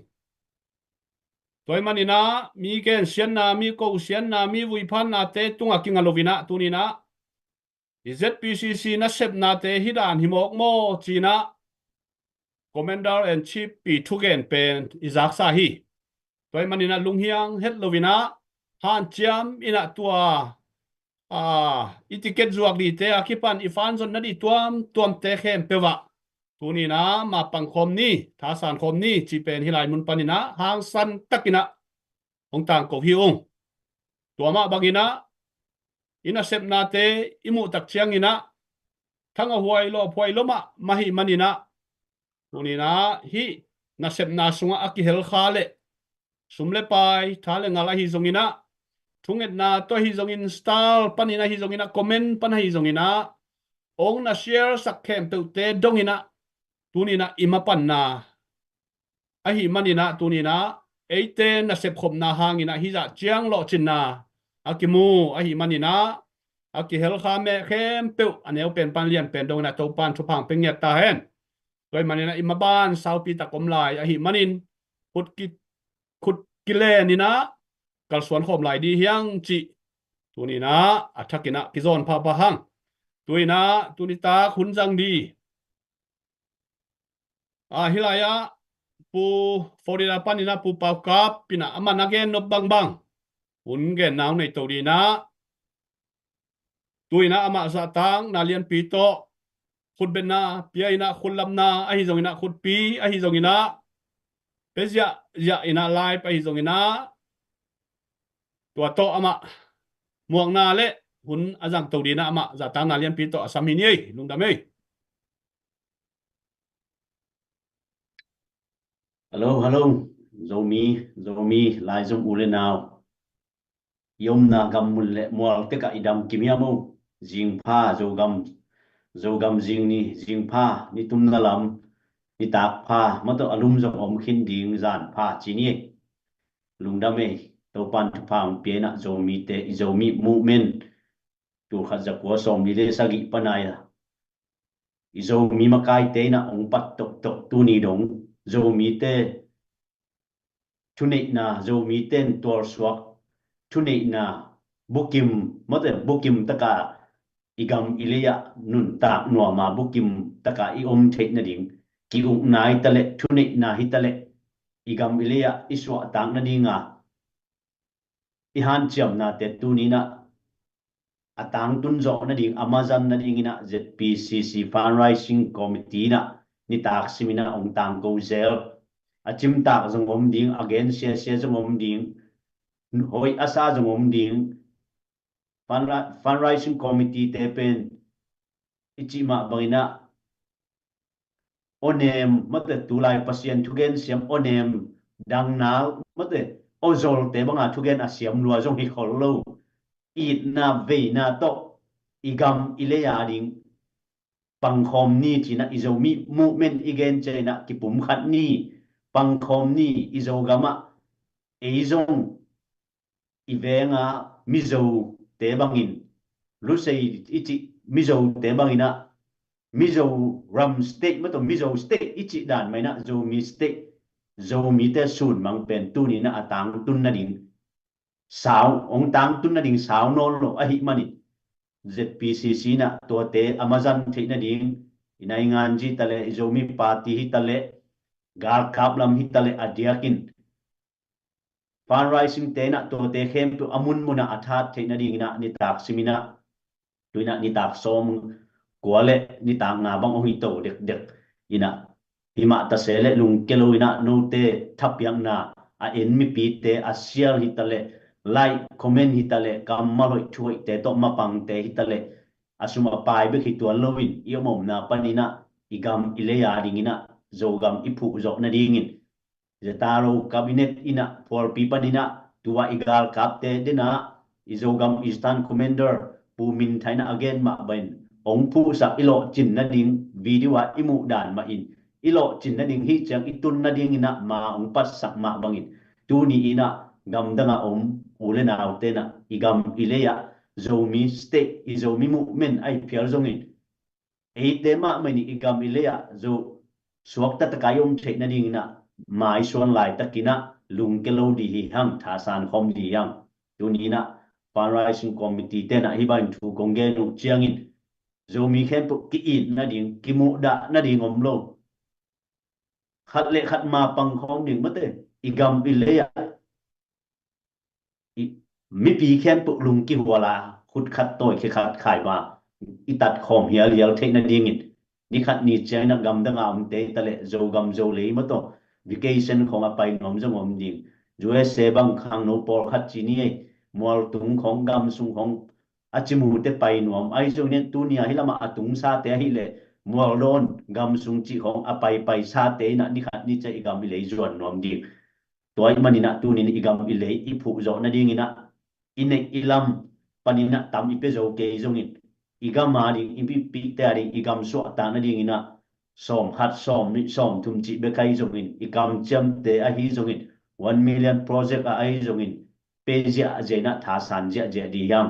toy manina mi ken sian na mi ko sian na mi vui phan na te tunga kinga lovina tunina ZPCC na sep na te hidan himok mo china commander and chief pi thugen pen izak sa hi toy manina lunghiang het lovina han chiam ina tua itiket zuak di te akipan ifan zon na di tuam te khem pewa tunina ma pangkhom ni thasan khom ni chi pen hilai mun panina hang san takina ong tang ko hi ong tuama bagina ina sep na te imu tak chiang ina thanga huai lo phoi loma mahi manina tunina hi na sep na sunga aki hel khale sumle pai thale ngala hi zongina thunget na to hi zongin style panina hi zongina comment pan hi zongina ong na share sakhem te dongina tunina imapan na ahi manina tunina eite na sep khom na hangina hiza chiang lo chinna akimu ahi manina aki hel kha me khem pe aneu pen pan lian pen dong na to pan thu phang peng ta hen toy manina imaban sau pi ta kom lai ahi manin khut kile ni na kal suan khom lai di hiang chi tunina athakina kizon pha pa hang tuina tunita khunjang di hilaya pu Florida panina pu pau kap pina aman again no bang un gen naw nei to di na tuina ama sa tang na lian pi to khut ben na pia ina khulam na ahi zongina khut pi ahi zongina pezia ya ina live ahi zongina tua to ama muang na le hun azang to di na ama za tang na lian pi to asami ni lungdam ei Hello, zomi, lai zoom ule now. Yom na gam mule mual teka idam kimiamo, jing pa zogam jing pa, ni tum na lam, ni tak pa, mato alum zong om khin ding zan pa chini. Lungdame, to pan tu pang piena zomi movement, tu khadza kwa som ni le sagi panaya. Zomi makai te na ong pat tok tu ni dong. Zomi te tunei na zomi ten tor swak tunei na bukim taka igam ileya nun ta nuama bukim taka I thei na ding ki nai tale tunei na hitale igam ileya iswa tang na dinga ihan chiam na te tunina atang tun zo na ding Amazon na ding ina ZPCC fundraising committee na ni tak simina ong tang go zel achim tak zong om ding again se zong om ding hoi asa zong om ding fundraising committee te pen ichima bangina onem mate tulai pasien thugen siam onem dangnal mate ozol te banga thugen asiam lua jong hi khol lo it na ve na to igam ileya ding pangkhom ni thina izomi movement igen chena ki pum khat ni pangkhom ni izogama eizong ivenga mizo te bangin lusei ichi mizo te bangina mizo ram state mato mizo state ichi dan maina zomi state zomi te sun mang pen tu ni na atang tun na ding sao ong tang tun na ding sao non lo ahi mani ZPCC na to te Amazon the na ding inai ngan ji tale zomi party hi tale gar kaplam hi tale adiakin fundraising te na to te khem tu amun muna athat the na ding na ni tak simina tuina ni tak som kuale ni tak nga bang ong hito dek dek ina hima ta sele lung kelo ina no te thap yang na a en mi pi te a share hi tale like comment hi tale kamaloi thui te to mapang te hi tale asuma pai be hi to lovin yomom na panina igam ileya dingina zogam ipu zo na dingin zetaro cabinet ina for people ina tuwa igal kapte dina izogam eastern commander pumin thaina again ma bain ong pu sa ilo chin na ding video wa imu dan ma in ilo chin na ding hi chang itun na ding ina ma ong pas sak ma bangin tu ni ina gam danga om ulena autena igam ileya zomi state izomi movement ai phial zongin ei te ma mani igam ileya zo suakta takayom the na ding ina mai suan lai takina lung kelo di hi hang thasan khom di yang tu ni na fundraising committee te na hiban thu kongge nu chiangin zomi khem pu ki in na ding ki mu da na ding om lo khat le khat ma pang khom ding mate igam ileya mi pi khem pu lung ki wala khut khat toy ki khat khai ma itat khom hial hial the na ding in ni khat ni chang na gam da ngam te tale zo gam zo le ma to vacation khong a pai nom jong om ding USA bang khang no por khat chi ni mol tung khong gam sung khong achimu te pai nom ai jong nen tu nia hilama atung sa te hi le mol don gam sung chi khong a pai sa te na ni khat ni che igam le zuan nom ding toy manina tu ni igam ile i phu zo na ding ina ine ilam panina tam ipe zo ke jong in igam ma ding impi pi te ding igam so ta na ding ina som hat som mi som thum chi be kai jong in igam cham te a hi jong in 1 million project a ai jong in pejia jena tha san ja je di yam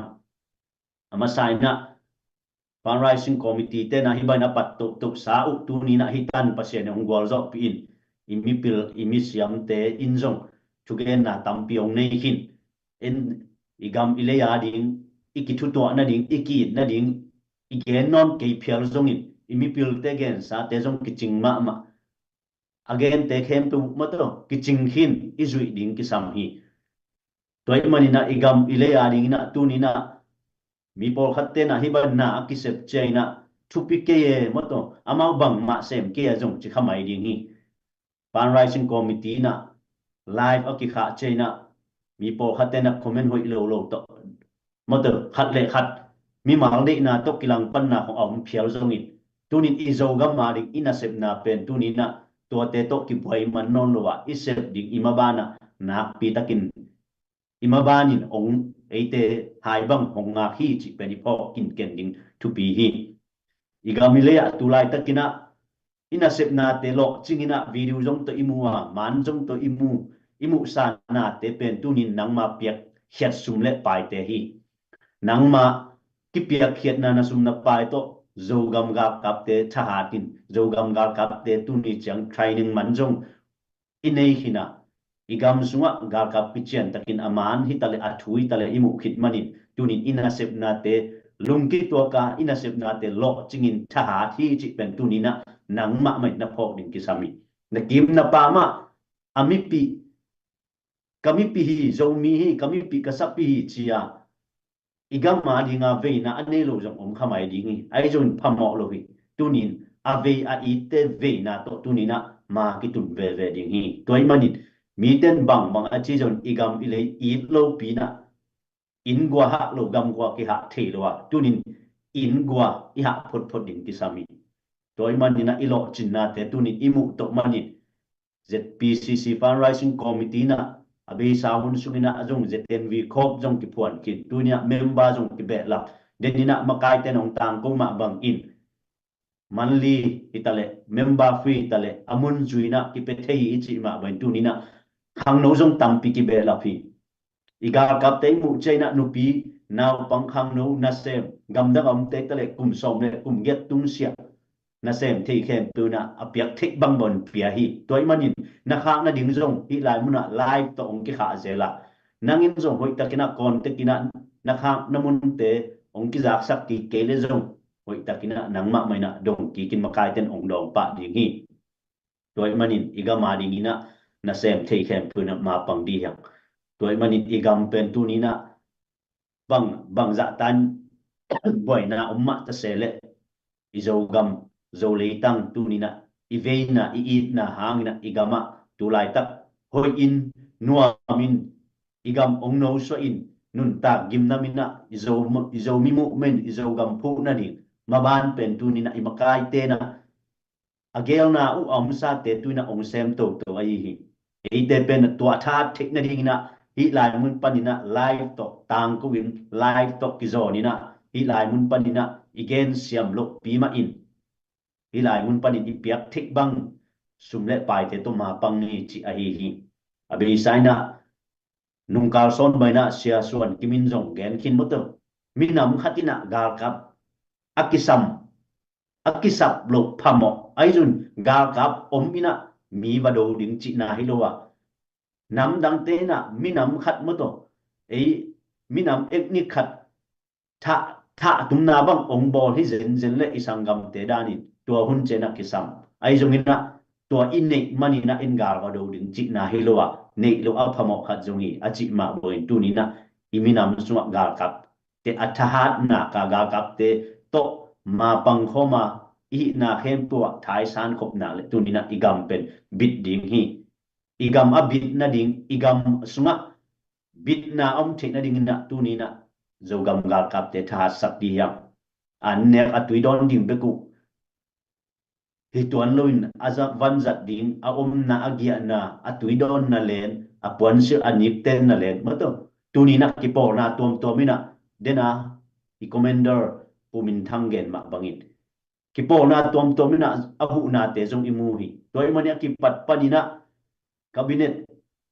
ama saina fundraising committee te na hibana pat to sa u tu ni na hitan pasien ong gol zo pi in imipil imisiam te injong chugen na tampiong nei hin en igam ileya ding ikitu to na ding iki na ding igen non ke phial jong in imipil te gen sa te jong kiching ma again te khem tu mato kiching hin izui ding ki sam hi toy manina igam ileya ding na tu ni na mi por khatte na hiban na ki sep chaina thupi ke ye mato amau bang ma sem ke jong chi khamai ding hi fundraising committee na live aki kha chaina mi por khatte na comment hoi lo to mato khat le khat mi mal de na to kilang pan na khong om phial jong in tunin izogam ma ding ina sep na pen tunina to te to ki bhai man non lo wa isep ding imabana na pi takin imabanin ong eite hai bang hong nga hi chi peni po kin ken ding tu pi hi igamile atulai takina ina sep na te lo chingina video jong to imuwa man jong to imu sa na te pen tunin nangma piak hiat sumle pai te hi nangma ki piak hiat na sum na pai to zogam ga kapte thahatin zogam ga kapte tuni chang training manjong inei hina igam sunga ga kap pichen takin aman hi tale athui tale imu khit manin tunin ina sep na te lungki to ka ina sep na te lo chingin thaha thi chi pen tunina nangma mai na phok din kisami na kim na pa ma amipi kamipi hi zomi hi kamipi kasapi hi chia igam ma dinga veina anelo jong om khamai dingi ai jon phamo lo hi tunin ave a ite veina to tunina ma ki tun ve dingi toy manit miten bang achi jon igam ile it lo pina in gwa ha lo gam gwa ki ha the lo wa tunin in gwa I ha phot din ki sami toy manina ilo chinna te tunin imu to manit ZPCC fundraising committee na abi sahun sungina azong zeten vi khop jong ki phuan kin tunia member jong ki be la denina makai ten ong tang ko ma bang in manli itale member free itale amun juina ki pe thei ichi ma ban tunina khang no jong tampi ki be la phi igar kap te mu chaina nupi naw pang khang no na sem gam da om te tale kum som le kum get tung sia na sem thei khem tu na apiak thik bang bon pia hi toy manin na khang na ding jong hi lai muna live to ong ki kha zela nangin jong hoi takina kon te kina na khang na mun te ong ki jak sak ki kele jong hoi takina nangma maina dong ki kin makai ten ong dong pa ding hi toy manin iga ma ding ina na sem thei khem tu na ma pang di yang toy manin igam pen tu ni na bang za tan boy na umma ta sele izo gam zo le tang tu ni na iveina I na hang na igama tu lai tak hoi in nuamin igam ong no so in nun ta gim na mina izo mi mu men izo gam phu na ni maban pen tu ni na imakai te na agel na u om sa te tu na ong sem to ai hi e te pen to tha thik na ding na hi lai mun panina live to tang ko win live to ki zo ni na hi lai mun panina igen siam lok pi ma in hi lai mun panin I piak thik bang sumle pai te to ma pang ni chi a hi abi saina nung kal son baina sia suan kimin jong gen kin moto minam khatina gal kap akisap lok phamo aijun gal kap omina mi vado ding chi na hilowa nam dang te na minam khat moto ei minam ekni khat tha tum na bang ong bol hi zen le isangam te dani tua hun chena kisam aijung ina tua in nei mani na in gal vado ding chi na hilowa nei lo a phamo khat jungi achi ma boin tu ni na iminam suwa gal kap te athahat na ka gal kap te to ma pang khoma I na khem tua thai san khop na le tu ni na igam pen bit ding hi igam a bit na ding igam sunga bit na om thik na ding na tu ni na zo gam gal kap te tha sak di yang an ne atui don ding be ku hi tuan loin aza van zat ding a om na agia na atui don na len a puan se anik ten na len ma to tu ni na ki por na tom mina dena I commander pumin thangen ma bangin ki por na tom mina ahu na te jong imu hi toy mania ki pat panina cabinet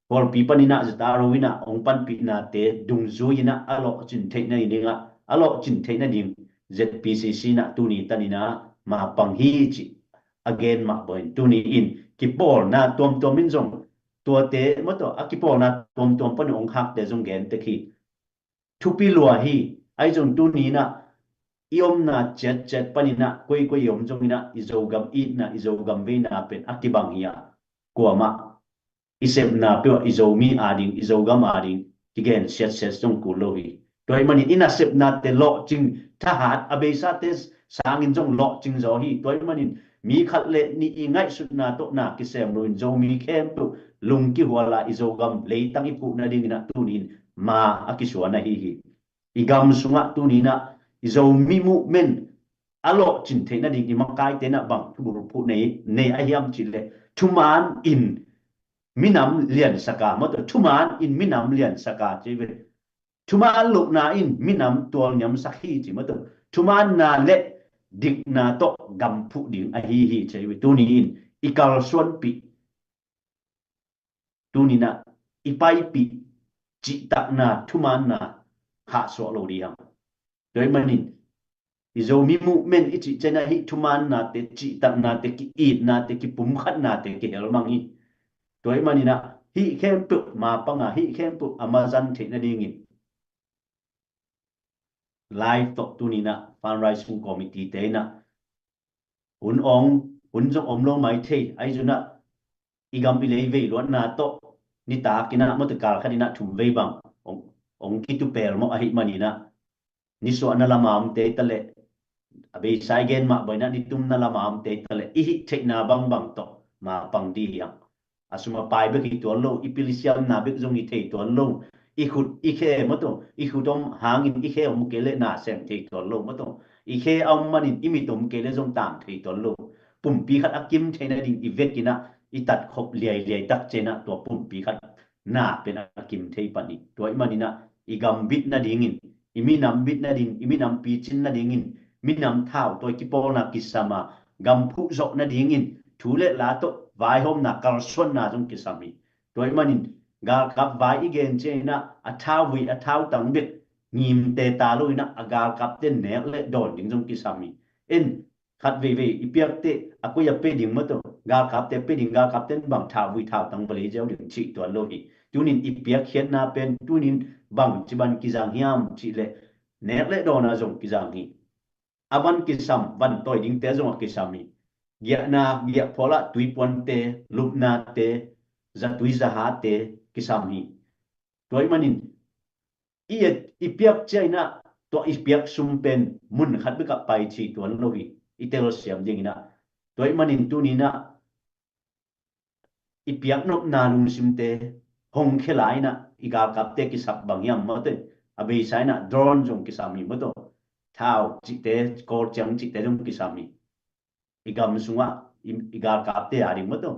por pi panina zdarowina ong pan pi na te dung zuina alo chin theina dinga alo chin theina ding ZPCC na tu ni tanina ma pang hi chi again ma boin tu ni in ki por na tom min jong tua te moto akipor na tom pan ong hak te jong gen te khi thupi lua hi ai jong tu ni na iom na chet panina koi yom jong ina izogam na izogam ve na pen akibang hiya kuama isem na pe izomi ading izogam ading again set jong ku lo hi toy mani ina sep na te lo ching thahat abesa te sangin jong lo ching zo hi toy mani mi khat le ni ingai sut na to na ki sem loin zo mi khem tu lung ki wala izogam le tang ipu na ding na tunin ma akiswa na hi igam sunga tu ni na izo mi mu men alo chin the na ding imakai te na bang tu bu pu nei ayam chile thuman in minam lian saka mo to thuman in minam lian saka chiwe thuman luk na in minam tual nyam sakhi chi mo to thuman na le dik na to gam phu ding a hi chiwe tu ni in ikal suan pi tu ni na ipai pi chi tak na thuman na ha so lo di ham doi manin izo mi mu men ichi chena hi thuman na te chi tak na te ki it na te ki pum khat na te ki hel mangi doi manina hi khem pu ma panga hi khem pu amazon the na ding in live to tu ni na fundraising committee te na hun jong om lo mai the ai juna igam pi le ve lo na to ni ta kina mo te kal khadina thum ve bang ong ki tu per mo a hi manina ni so na lamam te tale abe sai gen ma boina ni tum na lamam te tale I thek na bang to ma pang di yang asuma pai be ki to lo ipilisiam na be jong ni thei to lo I khut I khe mo to I khutom hangin I khe om kele na sem thei to lo mo to I khe om manin imi tom kele jong tam thei to lo pum pi khat akim theina ding I vet kina I tat khop liai tak chena to pum pi khat na pen akim thei pani toy manina igam bit na dingin iminam bit na din iminam pi chin na dingin minam thau toy ki pol na kisama gam phu zo na dingin thule la to vai hom na kal son na jong kisami toy manin gal kap vai igen che na a thau tang bit ngim te ta lui na agal kap ten nek le don ding jong kisami en khat ve ipiak te akuya pe ding ma to gal kap te pe ding gal kap ten bang thau vi thau tang bali jaw ding chi to lo hi tunin ipiak khian na pen tunin bang chiban kizang hiam chi le nek le don na jong kizang hi aban kisam ban toy ding te jong kisami gya na gya phola tui pon te lupna te za tui za ha te kisami toy manin ipiak china to ipiak sumpen mun khat bika pai chi to lo hi itel siam ding na toy manin tu ni na ipiak nop na lung simte hong khelai na iga kap te ki sak bang yam ma te abe sai na drone jong ki sami ma to thao chi te ko chang chi te jong ki sami igam sunga iga kap te ari ma to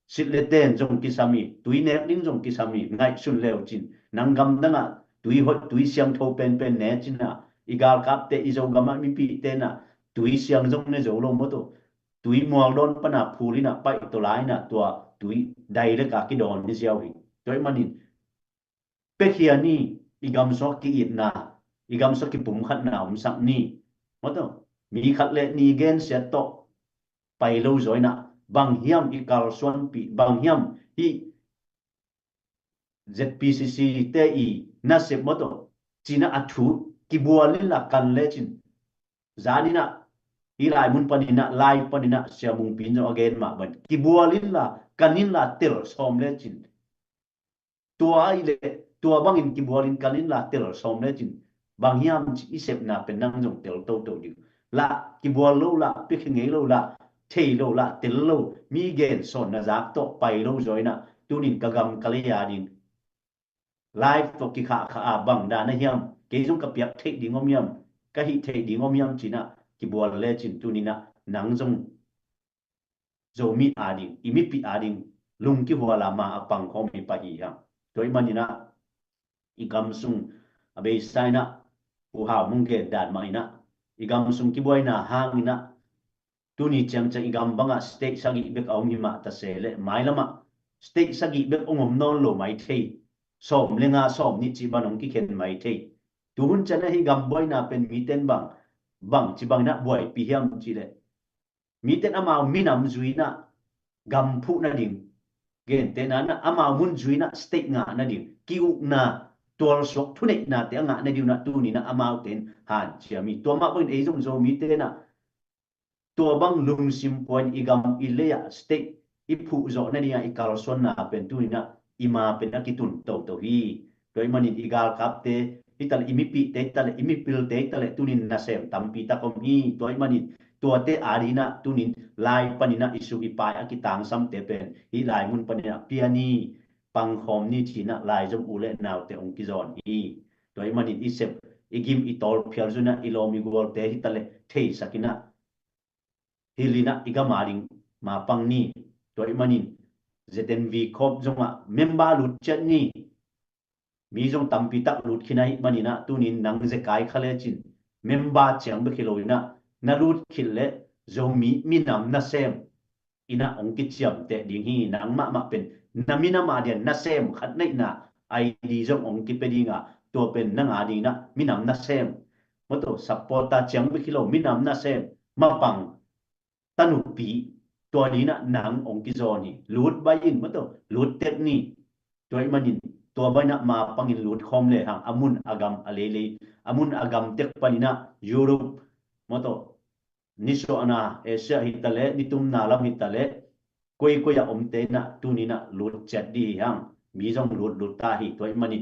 sit le ten jong ki sami tui nek ding jong ki sami ngai sun leo chin nang gam da nga tui hot tui siang tho pen ne chin na igal kap te izong gama mi pi te na tui siang jong ne zo lo mo to tui muang don pa na phuli na pai to lai na tua tui dai le ka ki don ni siao hi toy manin pe khia ni igam so ki it na igam so ki pum khat na sak ni mo to mi khat le ni gen se to pai lo zoi na bang hiam i kal suan pi bang hiam hi ZPCC te i na se mo to china athu ki bualin la kan le chin zanina ilai mun panina lai panina siamung pin jo again ma ban ki bualin la kanin la tel som le chin tua ile tua bangin ki bualin kanin la tel som le chin bang hiam chi isep na penang jong tel to to di la ki bual lo la pe khenge lo la thei lo la tel lo mi gen son na zak to pai lo joina tunin kagam kalia din live to ki kha kha bang da na hiam ke jong ka piak thei di ngom yam ka hi thei di ngom yam china ki bual le chin tunina nang jong zo mi ading imi pi ading lung ki wala ma apang khom mi pa hi ha toy manina igam sung abe saina u ha mung ke dan maina igam sung ki boina hangina tuni chang chang igam banga state sagi bek aum hi ma ta se le mai lama state sagi bek ongom non lo mai thei som lenga som ni chi banong ki khen mai thei tuhun chana hi gam boina pen mi ten bang chi bang na boy pi hiam chi le mi ten amao minam zuina gam phu na ding gen te na amao mun zuina state nga na ding ki u na tol sok thune na te nga na diu na tu ni na amao ten han chia mi to ma bon e jong zo mi te na to bang lung sim point igam ilea state i phu zo na dia i kal son na pen tu ni na ima pen akitun to hi toy manin igal kap te ital imi pi te tal imi pil te tal tunin na sem tampi ta kom hi toy manin tua te arina tunin lai panina isu ipai akitang sam te pen hi lai mun panina piani pang khom ni china lai jom ule naw te ong ki zon hi toy manin isep igim itol phial juna ilomi gol te hi tale thei sakina hilina igamaring ma pangni toy manin ZNV khop jonga member lut chani mi jong tampi tak lut khinai manina tunin nang je kai khale chin member chang be khiloina na lut khille zomi minam na sem ina ongki chiam te ding hi nang ma pen namina ma dian na sem khat nei na id jong ongki pedinga to pen nang adi na minam na sem moto supporta chang be khilo minam na sem ma pang tanu piตัวนี้นะหนังองค์กิจนี่ลูดใบอินมั้งตัวลูดเทคนิคตัวมันตัวใบนะมาปังอินลูดคอมเลยฮะอามุนอากามอะไรเลยอามุนอากามเทคปนินะยุโรปมั้งตัวนิสโอนาเอเชียฮิตาเลนิตุมนาลาฮิตาเลคุยอมเตนะตัวนี้นะลูดจัดดีฮะมีจงลูดตาฮิตัวมัน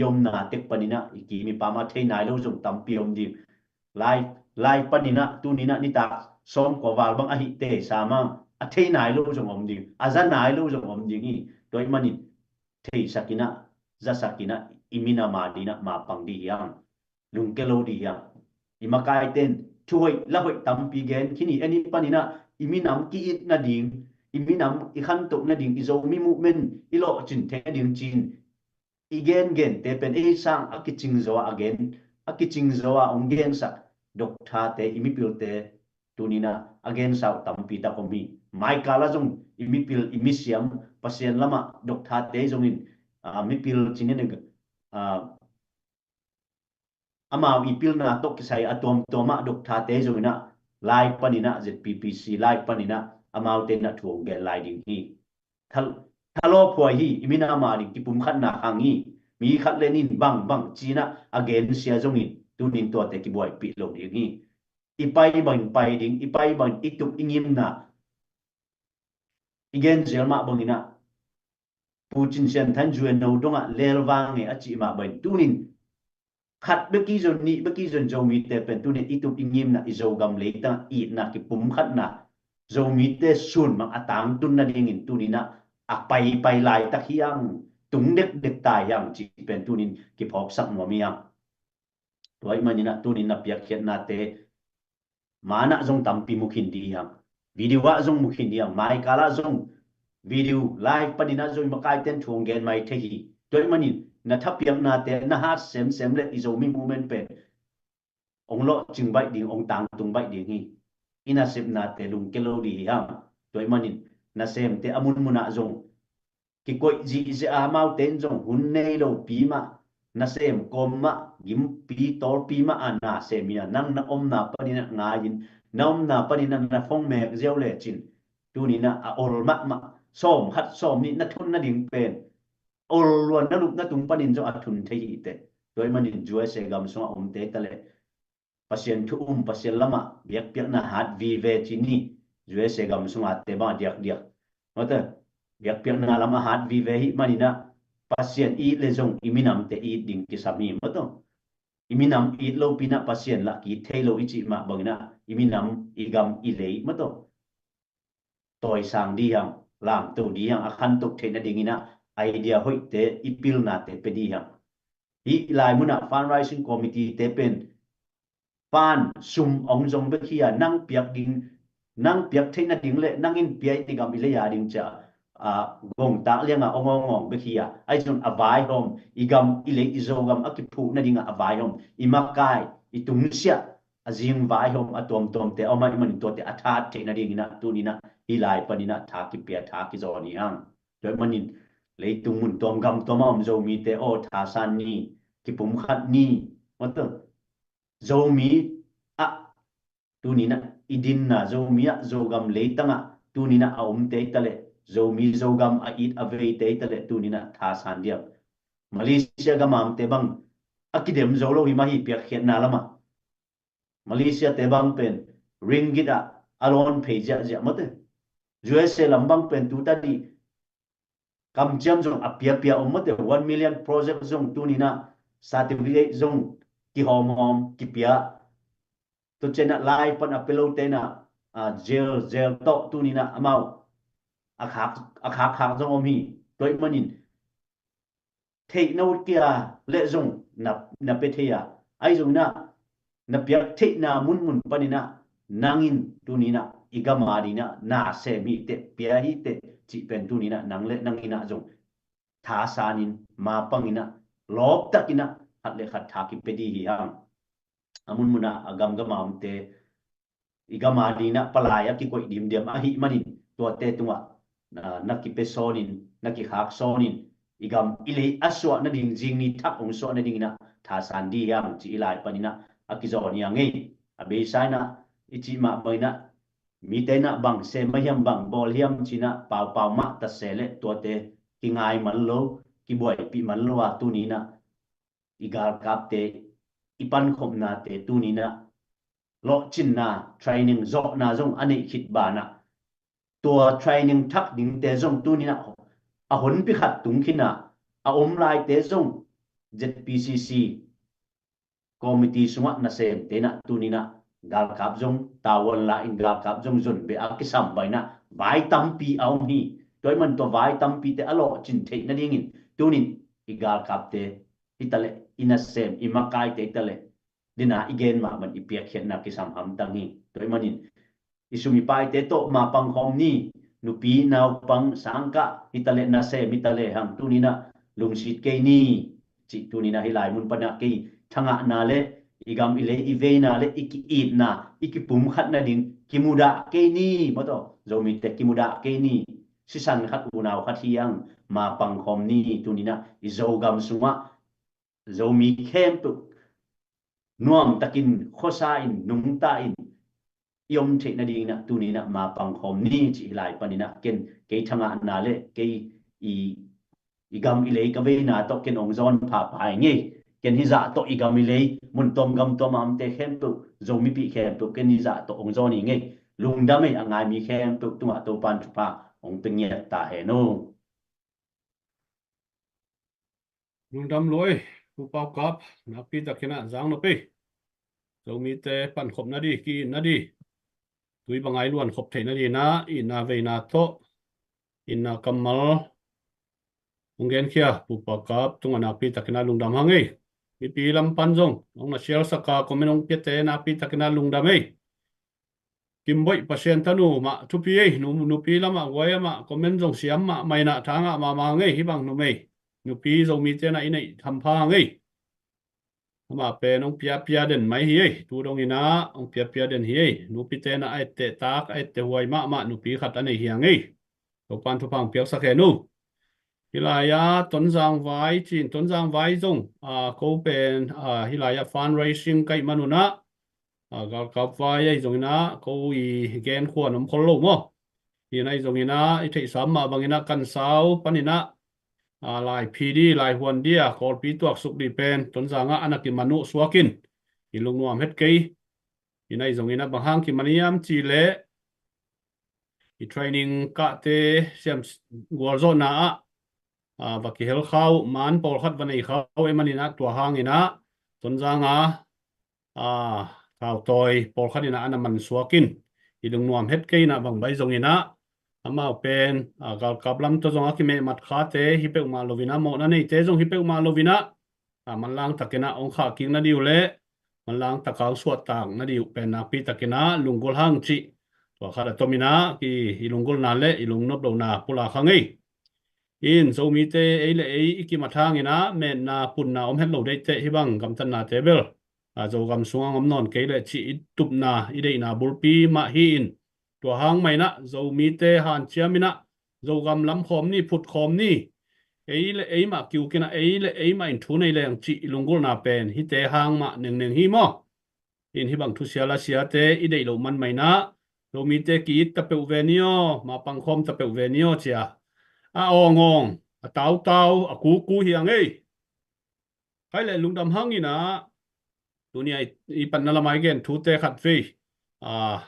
ยมนาเทคปนินะอีกีมีปามาเทนายโลจงตั้มปียมดีไลปนินะตัวนี้นะนิตาซ้อมกว่าวัลบังอหิเตสามังa thei nai lo jong om ding azan nai lo jong om ding hi toy mani thei sakina za sakina imina ma dina ma pang di yang lung ke lo di yang imakai ten thuai la hoi tam pi gen khini ani panina iminam ki it na ding iminam i khan tok na ding izo mi movement ilo chin the ding chin igen gen te pen e sang akiching zo again akiching zo ong gen sak dok tha te imipil te tunina again sau tampi ta komi mai kala jong imipil imisiam pasien lama dok tha te jongin mipil chinen ama ipil na to kisai atom toma dok tha te jongina lai panina ZPPC lai panina amau te na thuong ge lai ding hi thalo phoi hi imina ma ding ki pum khat na hangi mi khat lenin bang china again sia jongin tunin to te ki boy pi lo ding hi ipai ding ipai bang itup ingim na igen jelma bangina Putin sen than juen no donga lelwang nge achi ma ben tunin khat beki zon ni beki zon zo mi te pen tunin itup ingim na izo gam leita I na ki pum khat na zo mi te sun mang atang tun na dingin tunina apai lai tak hiang tung dek tai yang chi pen tunin ki phok sak mo mi yang toy manina tunin na piak khiat na te mana zong tampi mukhin di yang video wa zong mukhin di yang mai kala zong video live panina zong makai ten thuang gen mai the hi toy manin na thapiam na te na hat sem le izo mi movement pen ong lo ching bai ding ong tang tung bai ding hi ina sip na te lung kelo di yang toy manin na sem te amun muna zong ki koi ji se a mau ten zong hun nei lo pi ma na sem kom ma gim pi tor pi ma ana sem ya nang na om na panina ngayin na om na panina na phong me zeu le chin tu ni na a ol ma som hat som ni na thun na ding pen ol luan na lup na tung panin zo athun thei te toy manin jua se gam so om te tale pasien thu pasien lama biak piak na hat vi ve chini jua se gam so ate ba diak mata biak piak na lama hat vi ve hi manina pasien I le zong iminam te I ding ki sami mato iminam I lo pina pasien la ki thelo ichi ma bangna iminam igam ilei mato toy sang di yang lam to di yang akhan tok thena dingina idea hoi te ipil na te pedi yang hi lai muna fundraising committee te pen pan sum ong jong be khia nang piak thena ding le nang in pi ti gam ile ya ding cha gong ta lianga ong be khia ai chun avai hom igam ile izogam akiphu na dinga avai hom imakai itung sia azing vai hom atom te omai man to te atha the na ding na tunina hilai panina tha ki pia tha ki zoni hang toy manin leitung mun tom gam tomam zo mi te o tha san ni ki pum khat ni mato zo mi a tunina idin na zo mi a zo gam leitanga tunina aum te tale zo mi zo gam a it ave te tale tunina tha san dia Malaysia gamam te bang akidem zo lo hi ma hi pia khet na lama Malaysia te bang pen ringgit a alon pheja ja mate USA lambang pen tu tadi kam jam zong apia mate 1 million project zong tunina certificate zong ki hom ki pia to chena live pan apelo tena jail to tunina amau akhak zong omi toy manin thei no kia le zong na pe theya ai zong na piak thei na mun panina nangin tunina igamarina na se mi te pia hi te chi pen tunina nangle nangina zong tha sanin ma pangina lop takina hatle khat tha ki pedi hi hang amun muna agam gamam te igamarina palaya ki koi dim a hi manin to te tunga na ki pe sonin na ki khak sonin igam ile aswa na ding jing ni thak ong so na ding na tha san di yang chi ilai panina akizon yang ngei abe saina ichi ma baina mi te na bang se ma hiam bang bol hiam china pau ma ta sele to te ki ngai man lo ki boy pi man lo wa tu ni na igar kap te ipan khom na te tu ni na lo chin na training zo na zong ani khit ba na to training thak ding te zong tu ni na a hon pi khat tung khina a om lai te zong ZPCC committee sunga na sem te na tu ni na gal kap jong tawon la in gal kap jong zon be akisam baina vai tampi aum hi toy man to vai tampi te alo chin thei na dingin tunin igal kap te itale ina sem imakai te itale dina igen ma man ipia khet na kisam ham tangi toy manin isumi pai te to ma pang hom ni nupi naw pang sangka itale na sem itale hang tunina lung sit ke ni chi tu ni na hi lai mun pana ke thanga na le igam ile ive na le iki it na iki pum khat na din kimuda ke ni mo to zomi te kimuda ke ni sisan khat unaw khat hiang ma pang khom ni tu ni na izogam sunga zomi khem tu nuam takin khosa in nungta in yom the na ding na tu ni na ma pang khom ni chi lai panina ken ke thanga na le ke igam ilei ka ve na to ken ong zon pha pai nge ken hi za to igam ilei mun tom gam tom am te khem tu zomi pi khem tu ken hi za to ong zon ni nge lung da me angai mi khem tu tu to pan tu pa ong pe nge ta he no lung dam loi pu pau kap na pi takina zang no pe zomi te pan khop na di ki na di tui bangai luan khop thei na di na i na ve na to in na kamal ungen kia pu pau kap tunga na pi takina lung dam hangai mi pi lam pan zong ong na share saka komenong pe te na pi takina lung dam ei kimboi pasien tanu ma thu pi ei nu pi lama wai ma komen zong siam ma mai na thanga ma ngai hi bang nu mei nu pi zong mi te na i nei tham pha ngai mà pe nông pia den mai hi tu dong ina ông pia den hi nu pi te na ai te tak ai te huai ma nu pi khat anei hiang ei to pan thu pang piak sa khe nu hilaya ton jang vai chin ton jang vai zong ko pen hilaya fundraising kai manuna gal kap vai ai zong ina ko i gen khon om khol lo mo hi nai zong ina i thei sam ma bangina kan sau panina lai PD lai huan dia kol pi tuak suk di pen ton zanga anakin manu suakin ilung nuam het kei inai zong ina bahang ki maniam chi le i training ka te siam gol zo na baki hel khau man pol khat vanei khau emanina tua hang ina ton zanga thau toy pol khat ina ana man suakin ilung nuam het kei na bang bai zong ina ama pen gal kablam to zong akime mat kha te hi pe ma lovina mo na nei te zong hi pe ma lovina man lang takena ong kha king na diu le man lang takang suat tang na diu pen na pi takena lungol hang chi to kha da tomina ki ilungol na le ilung nop do na pula khangai in zo mi te ei le ei iki mathang ina men na pun na om het lo dei te hi bang gam tan na te bel zo gam suang om non ke le chi tup na i dei na bulpi ma hi inตัวหางไม่นะเรามีเตหันเชียมินะเรากำลำคอมนี่พุดคอมนี่เอ้ยเอ้ยมาคิวกินะเอ้ยมาอินทูในแรงจีลุงกุลนาเป็นฮิเตหางมาหนึ่งฮิมออินฮิบังทุเสียละเสียเตอีเดย์เรามันไม่นะเรามีเตกีตะเปวเวนิโอมาปังคอมตะเปวเวนิโอเชียองงเตากูเฮียงเอ้ยใครเลยลุงดำหางนี่นะตัวนี้อีปันนั่นละไม่เกินทูเตขัดฟี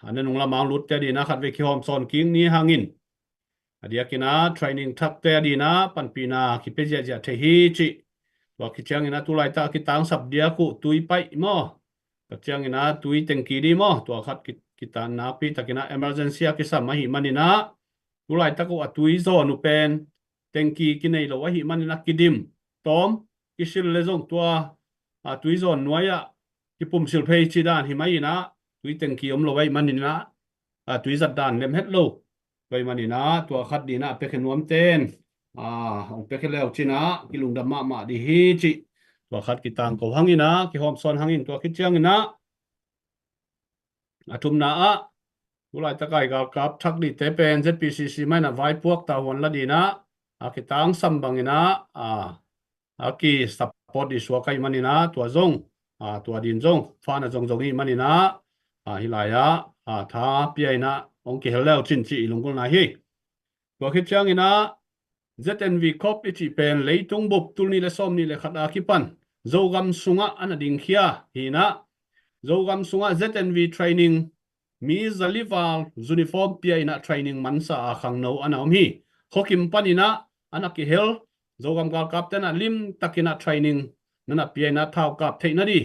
อันนั้นงละมังลุดแต่ดีนะขัดเวคิฮอมซอนกิ้งนี้หางินเดียกินะเทรนนิ่งทักแต่ดีนะปันปีนาคิดเป็นจะเทฮีจิว่าคิดจังนะตุไลตาคิดตังสับเดียกุตุยไปมั้งคิดจังนะตุยเต็งกีดีมั้งตัวขัดคิดตานาปีตะกินะ emergency คิดสัมมาหิมันนี่นะตุไลตากุตุยโซนุเป็นเต็งกีกินในโลวะหิมันนี่นะกิดิมตอมกิสิลเลซงตัวตุยโซนนัวยะกิปุ่มสิลเพย์ชิดานหิมันนี่นะตุยเต็งกีอมโลไว้มันนี่นะตุยจัดดานเล็มเฮ็ดโลไว้มันนี่นะตัวขัดดีนะเป็กนวมเต้นองเป็กเลวจีนะกิลุงดำมาดีฮีจิตัวขัดกิตังกูหังอินะกิหอมซอนหังอินตัวคิดเชียงอินะทุมนะกุไลตะไก่กับทักดีเตเป็น ZPCC ไม่นะไว้พวกตาวันละดีนะกิตังสัมบังอินะกิสปอร์ตดิสวาไกมันนี่นะตัวจงตัวดินจงฟ้านะจงอีมันนี่นะฮิลายะท้าเปียนะองค์เกลแล้วจินจีลงกุลนาฮีตัวคิดจังอินะ ZNV Corp อิจิเป็นเลยตรงบุบตุลนี่และส้มนี่และขัดอาคิปันโจกำสุงะอันดิ่งเขียฮีนะโจกำสุงะ ZNV Training มีซาลิฟาลยูนิฟอร์มเปียนะ Training มันสะขังโนอันเอามีขอคิมปันอินะอันนักเฮลโจกำกาลกับแต่นะลิมตักินะ Training นั่นเปียนะเท่ากับเทนดี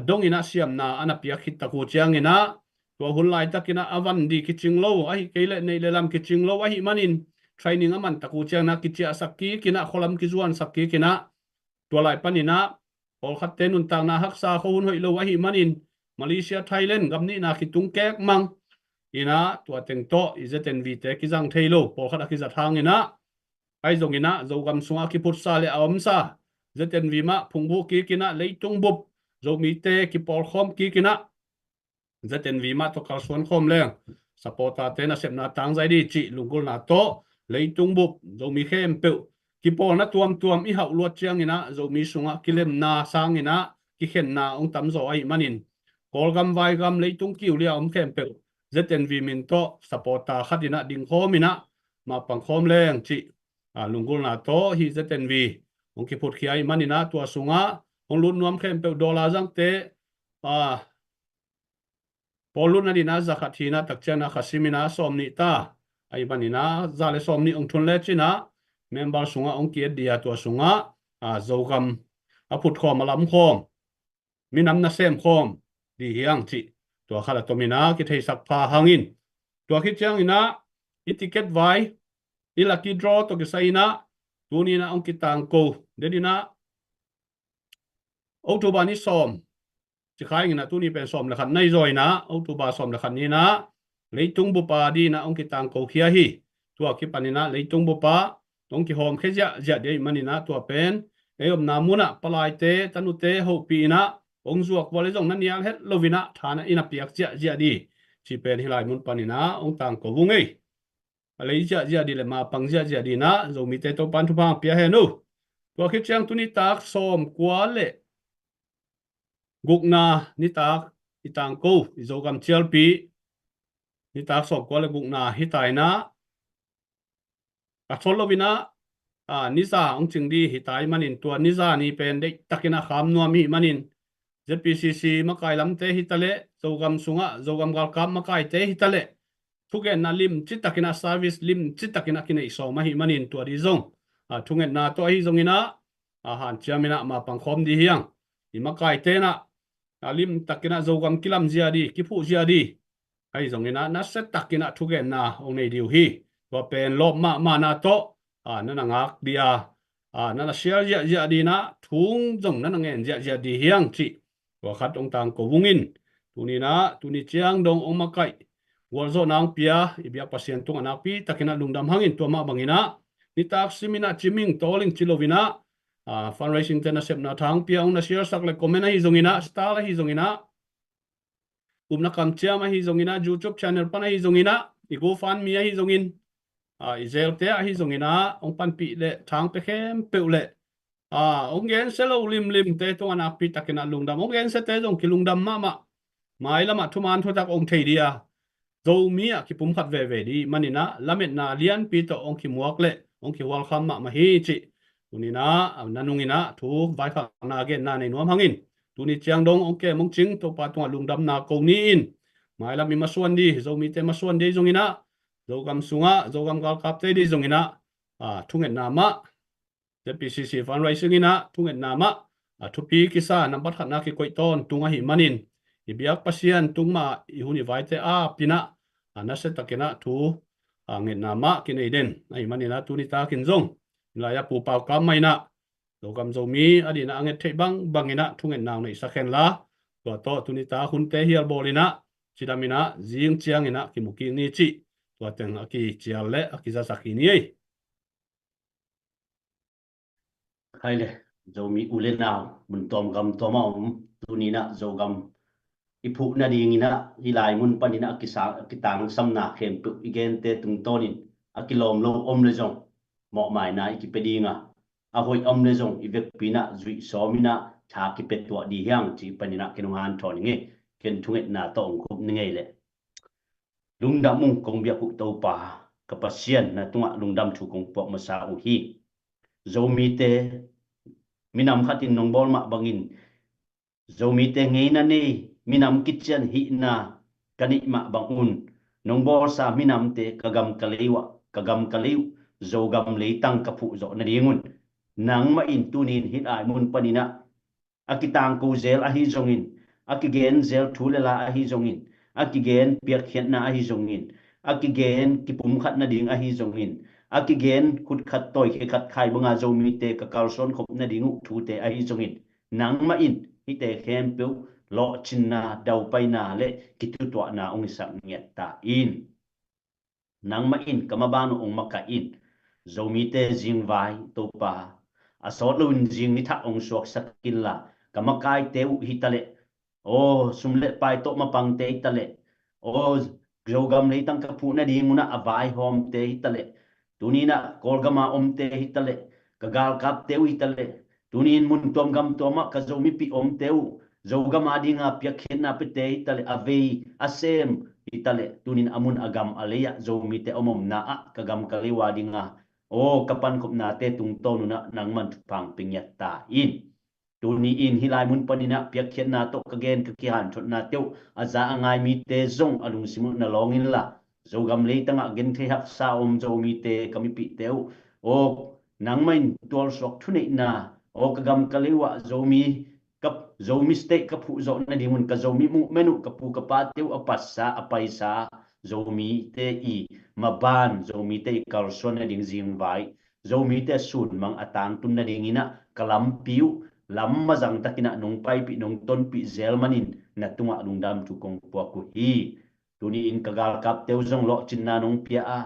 ดงอินะเสียมนะอันเปียคิดตะกูจังอินะตัวหุ่นลายตะกินะอวันดีคิดจิงโลไอเกลในเลลำคิดจิงโลไอหิมันินtraining มันตะกูเจียงนะคิดเจียสักกี้กินะคอลัมกิจวันสักกี้กินะตัวลายปันนี่นะพอขัดเตนุนต่างนะฮักษาเขาหุ่นหอยโลไอหิมันินมาเลเซียไทยแลนด์กับนี่นะคิดตุงแก๊กมังอีนะตัวเต็งโตอีเจเต็นวีเตกิจังเทโลพอขัดกิจทางอีนะ ai zong ina zo gam sunga ki put sa le awam sa zeten vima phungbu ki kina leitung bup zo mi te ki por khom ki kina zeten vima to kal suan khom leng supporta te na sep na tang zai di chi lungul na to leitung bup zo mi khem pe ki por na tuam i hau luat chiang ina zo mi sunga kilem na sang ina ki khen na ong tam zo ai manin kol gam vai gam leitung kiu lia om khem pe zeten vi min to supporta khatina ding khomina ma pang khom leng chi lungul na to hi zeten vi ong ki phut khiai manina tua sunga ong lut nuam khem pe dollar jang te polun na dina zakathina takchana khasimina somni ta ai manina zale somni ong thun le china member sunga ong ki dia tua sunga zogam phut khom alam khom minam na sem khom di hiang chi tua khala tomina ki thei sak pha hangin tua khi chang ina i ticket vai i lucky draw to ki saina tunina ong ki tang ko dedina October ni som chỉ khai ngina tu ni pen som la khan nai rồi na October som la khan ni na leitung bu pa di na ong ki tang ko khia hi tua ki panina leitung bu pa ong ki hom kheja ja de manina tua pen eom namuna palai te tanu te ho pi na ong zuak wale jong nan nial het lovina thana ina piak ja ja di chi pen hilai mun panina ong tang ko vungei lấy ja ja di le ma pang ja ja di na zo mi te to pan thu pang pia he nu tua khi chang tu ni tak som kwa le guk na ni tak itang ko zo gam chial pi ni tak som kwa le guk na hi tai na ka thol lovina niza ong ching di hi tai manin tua niza ni pen de takina kham no mi manin ZPCC makai lam te hi tale zo gam sunga zo gam gal kam makai te hi tale thugen na lim chitakina service lim chitakina kina iso ma hi manin tua di zong thungen na to hi zongina han chamina ma pangkhom di hiang i makai te na lim takina zo gam kilam zia di ki phu zia di ai zongina na set takina thugen na ong nei diu hi wa pen lop ma na to na ngak dia na share zia di na thung zong na ngen zia di hiang chi wa khat ong tang ko wungin tuni chiang dong ong makai walzo nang pia ibia pasien tung anak pi takina lungdam hangin to ma bangina ni tak simina chiming toling chilovina fundraising tena sep na thang pia ong na share sak le comment hi zongina star hi zongina umna kam chia ma hi zongina YouTube channel pana hi zongina i go fan mi hi zongin izel te hi zongina ong pan pi le thang pe khem pe le ong gen selo lim te to anak pi takina lungdam ong gen se te jong ki lungdam ma mai lama thuman thotak ong thei dia zo mi ki pum khat ve di manina lamet na lian pi to ong ki muak le ong ki wal kham ma hi chi tunina nanungina thu vai kha na gen na nei nuam hangin tuni chiang dong ong ke mong ching to pa tung lungdam na ko ni in mai lam mi ma suan di zo mi te ma suan de zongina zo gam sunga zo gam gal kap te di zongina thungen na ma ZPCC fundraising ina thungen na ma thu pi ki sa number khat na ki koi ton tunga hi manin ibiak pasian tungma i huni vai te pina na se takena thu ngen nama kinai den ai manina tuni ta kin zong la ya pu pau kam mai na lo kam zo mi adina anget thei bangina thungen naw nei sakhen la to tuni ta hun te hial bolina chidamina jing chiang ina kimuki ni chi to teng aki chial le aki za sakhi ni ei khai le zo mi ule naw mun tom gam toma tunina zo gam ipu na dingina hilai mun panina kitang samna khem tu igen te tung tonin akilom lo le jong mo mai na ikipedinga ahoi le jong ivek pina zui somina tha ki petwa di hyang chi panina kinungan thon nge ken thunget na to ong khup ni ngei le lungdam mung kong bia ku to pa kapasian na tunga lungdam thu kong pok masa u hi zomi te minam khatin nong bol ma bangin zomi te ngei na ni minam kitchen hi na kanit ma bangun nong bor sa minam te kagam kaliu zogam leitang kapu zo na dingun nang ma in tunin hit ai mun panina akitang ko zel ahi zongin akigen zel thulela ahi zongin akigen piak khiat na ahi zongin akigen kipum khat na ding ahi zongin akigen khut khat toy khe khat khai banga zomi te kakal son khop na dingu thu te ahi zongin nang ma in hi te khem pe lo chinna dau paina le kitu to na ong sak nget ta in nang ma in kamabano ong maka in zomi te jing vai to pa asot lun jing ni thak ong suak sakin la kamakai teu hitale o sumle pai to mapang te hitale o jogam nei tang kapu na dinguna avai hom te hitale tunina kolgama om te hitale kagal kap teu hitale tunin mun tom gam toma ka zomi pi om teu jogam adinga pia khenna pe te hitale avei asem hitale tunin amun agam aleya zomi te omom na a kagam kaliwa dinga o kapan kop na te tung to nuna nangman pang pingyat ta in tuni in hilai mun panina pia khenna to kagen ka kihan thot na teu aza angai mi te zong alung simu na longin la jogam le tanga gen the hak sa om zomi te kami pi teu o nangmain tol sok thunei na o kagam kaliwa zomi kap zomi ste kapu zo na dimun ka zomi mu menu kapu kapateu apasa apaisa zomi te i maban zomi te kalson na ding jing vai zomi te sun mang atang tun na ding ina kalam piu lam mazang takina nong pai pi nong ton pi zelmanin na tunga lungdam tu kong po ku hi tuni in kagal kap teu zong lo chinna nong pia a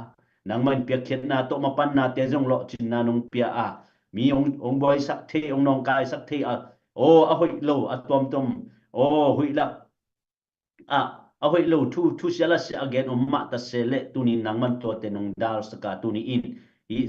nangman pia khet na to mapan na te zong lo chinna nong pia a mi ong boy sak the ong nong kai sak the a o a hoi lo a tom o hui la a hoi lo tu siala se again ma ta sele tuni nangman to te nong dal saka tuni in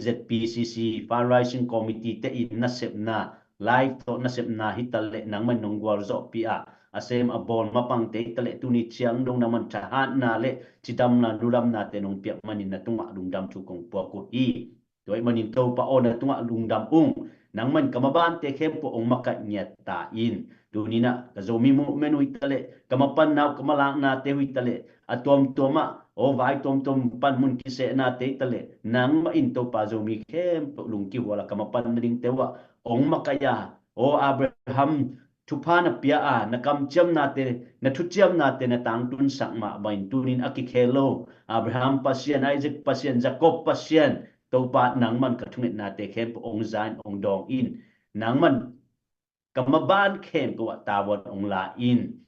ZPCC fundraising committee te in na sep na live to na sep na hitale nangman nong gwal zo pia asem abon mapang te tale tuni chiang dong naman chahan na le chidam na dulam na te nong piak manin na tunga lungdam chu kong po ko i toy manin to pa on na tunga lungdam ung nangman kamaban te khem po ong makat nyat ta in tunina kazomi mu menu itale kamapan na kamalang na te hitale atom toma o vai tom pan mun kise na te tale nang ma in to pa zomi khem po lung ki wala kamapan na ding tewa ong makaya o Abraham tupana pia a na kam cham na te na thu cham na te na tang tun sak ma bain tunin akikhelo Abraham pasien Isaac pasien Jacob pasien to pa nang man ka thunget na te khem po ong zain ong dong in nang man kamaban khem po tawon ong la in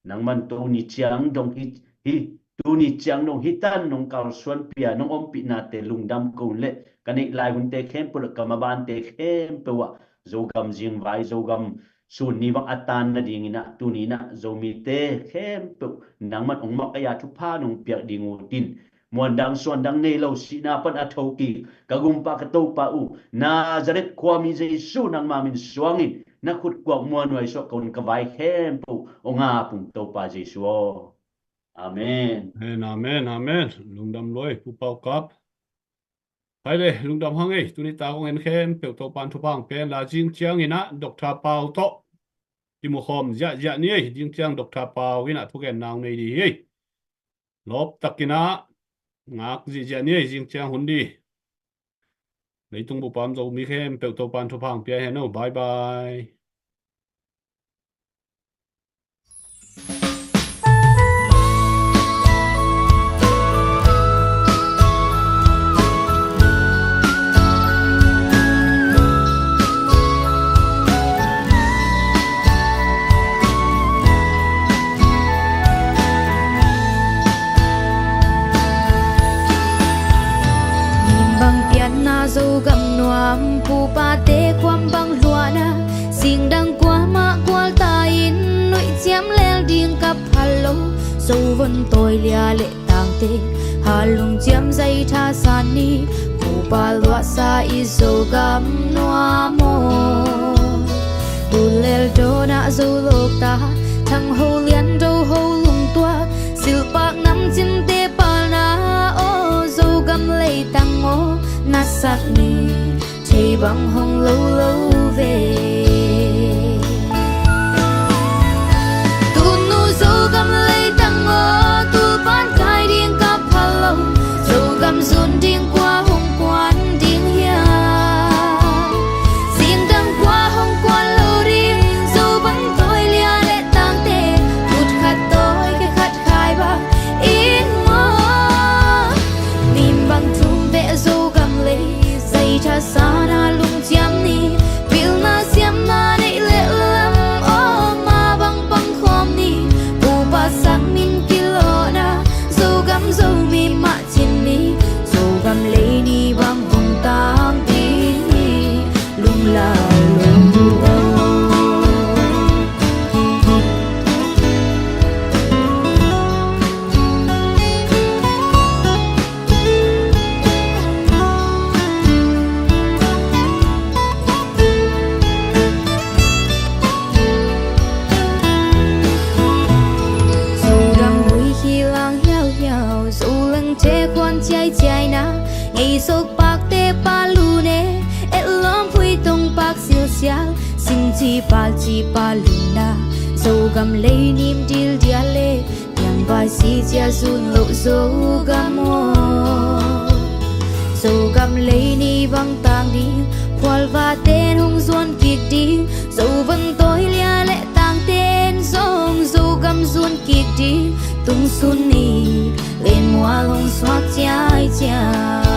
nang man to ni chiang dong hi tu ni chiang dong hitan nong kal suan pia nong om pi na te lungdam ko le kani lai hun te khem po kamaban te khem po wa zogam jing vai zogam sun ni wang atan na dingina tunina zomi te khem pe nangman ong makaya thu pha nong piak dingu tin muan dang suan dang nei lo si na pan athoki kagumpa ka to pa u Nazaret kwami Jesu nang mamin suangin na khut kwa muan wai so kon ka vai khem pu onga pung to pa Jesu amen amen lungdam loi pu pau kap hai le lungdam hang ei tuni ta kong en khem pe to pan thu pang pen la jing chiang ina Dr. Pau to ti mo khom ja ni ei jing chiang Dr. Pau ina thu gen nang nei di ei lop takina ngak ja ni ei jing chiang hun di lấy tung bộ bám dấu mi khem pel to pan thu pang pia he no bye bye dâu gầm nuam pu pa te kwam bang luana sing dang kwa ma kwal ta in nội chiam lel ding kap hallo dâu vân tôi lia lệ tang te halung chiam dây tha san ni pu pa lua sa i dâu gầm nuamo tu lel do na dâu lok ta thang ho lian dâu ho lung tua sil pak nam chin te pa na o dâu gầm lệ tang o na sắc ni thì bằng hồng lâu lâu về tu nu dâu gam lấy tăng ngô tu ban cai điên cặp hello dâu gam dồn điên qua hồng quan điên hia xin đăng qua hồng quan lâu điên dâu vẫn tôi lia lệ tăng tê phút khát tôi cái khát khai ba in mơ niềm bằng thung vẽ dâu gam lấy cha sana lung chiam ni pil na pal chi paluna dâu gam lấy niềm dil dia le yang vai si chia sun lộ dâu gam mo dâu gam lấy ni băng tang đi qual va tên hung duan kik đi dâu vẫn tối lia lệ tang tên song dâu gam duan kik đi tung sun ni lên mua hong xoát chai chai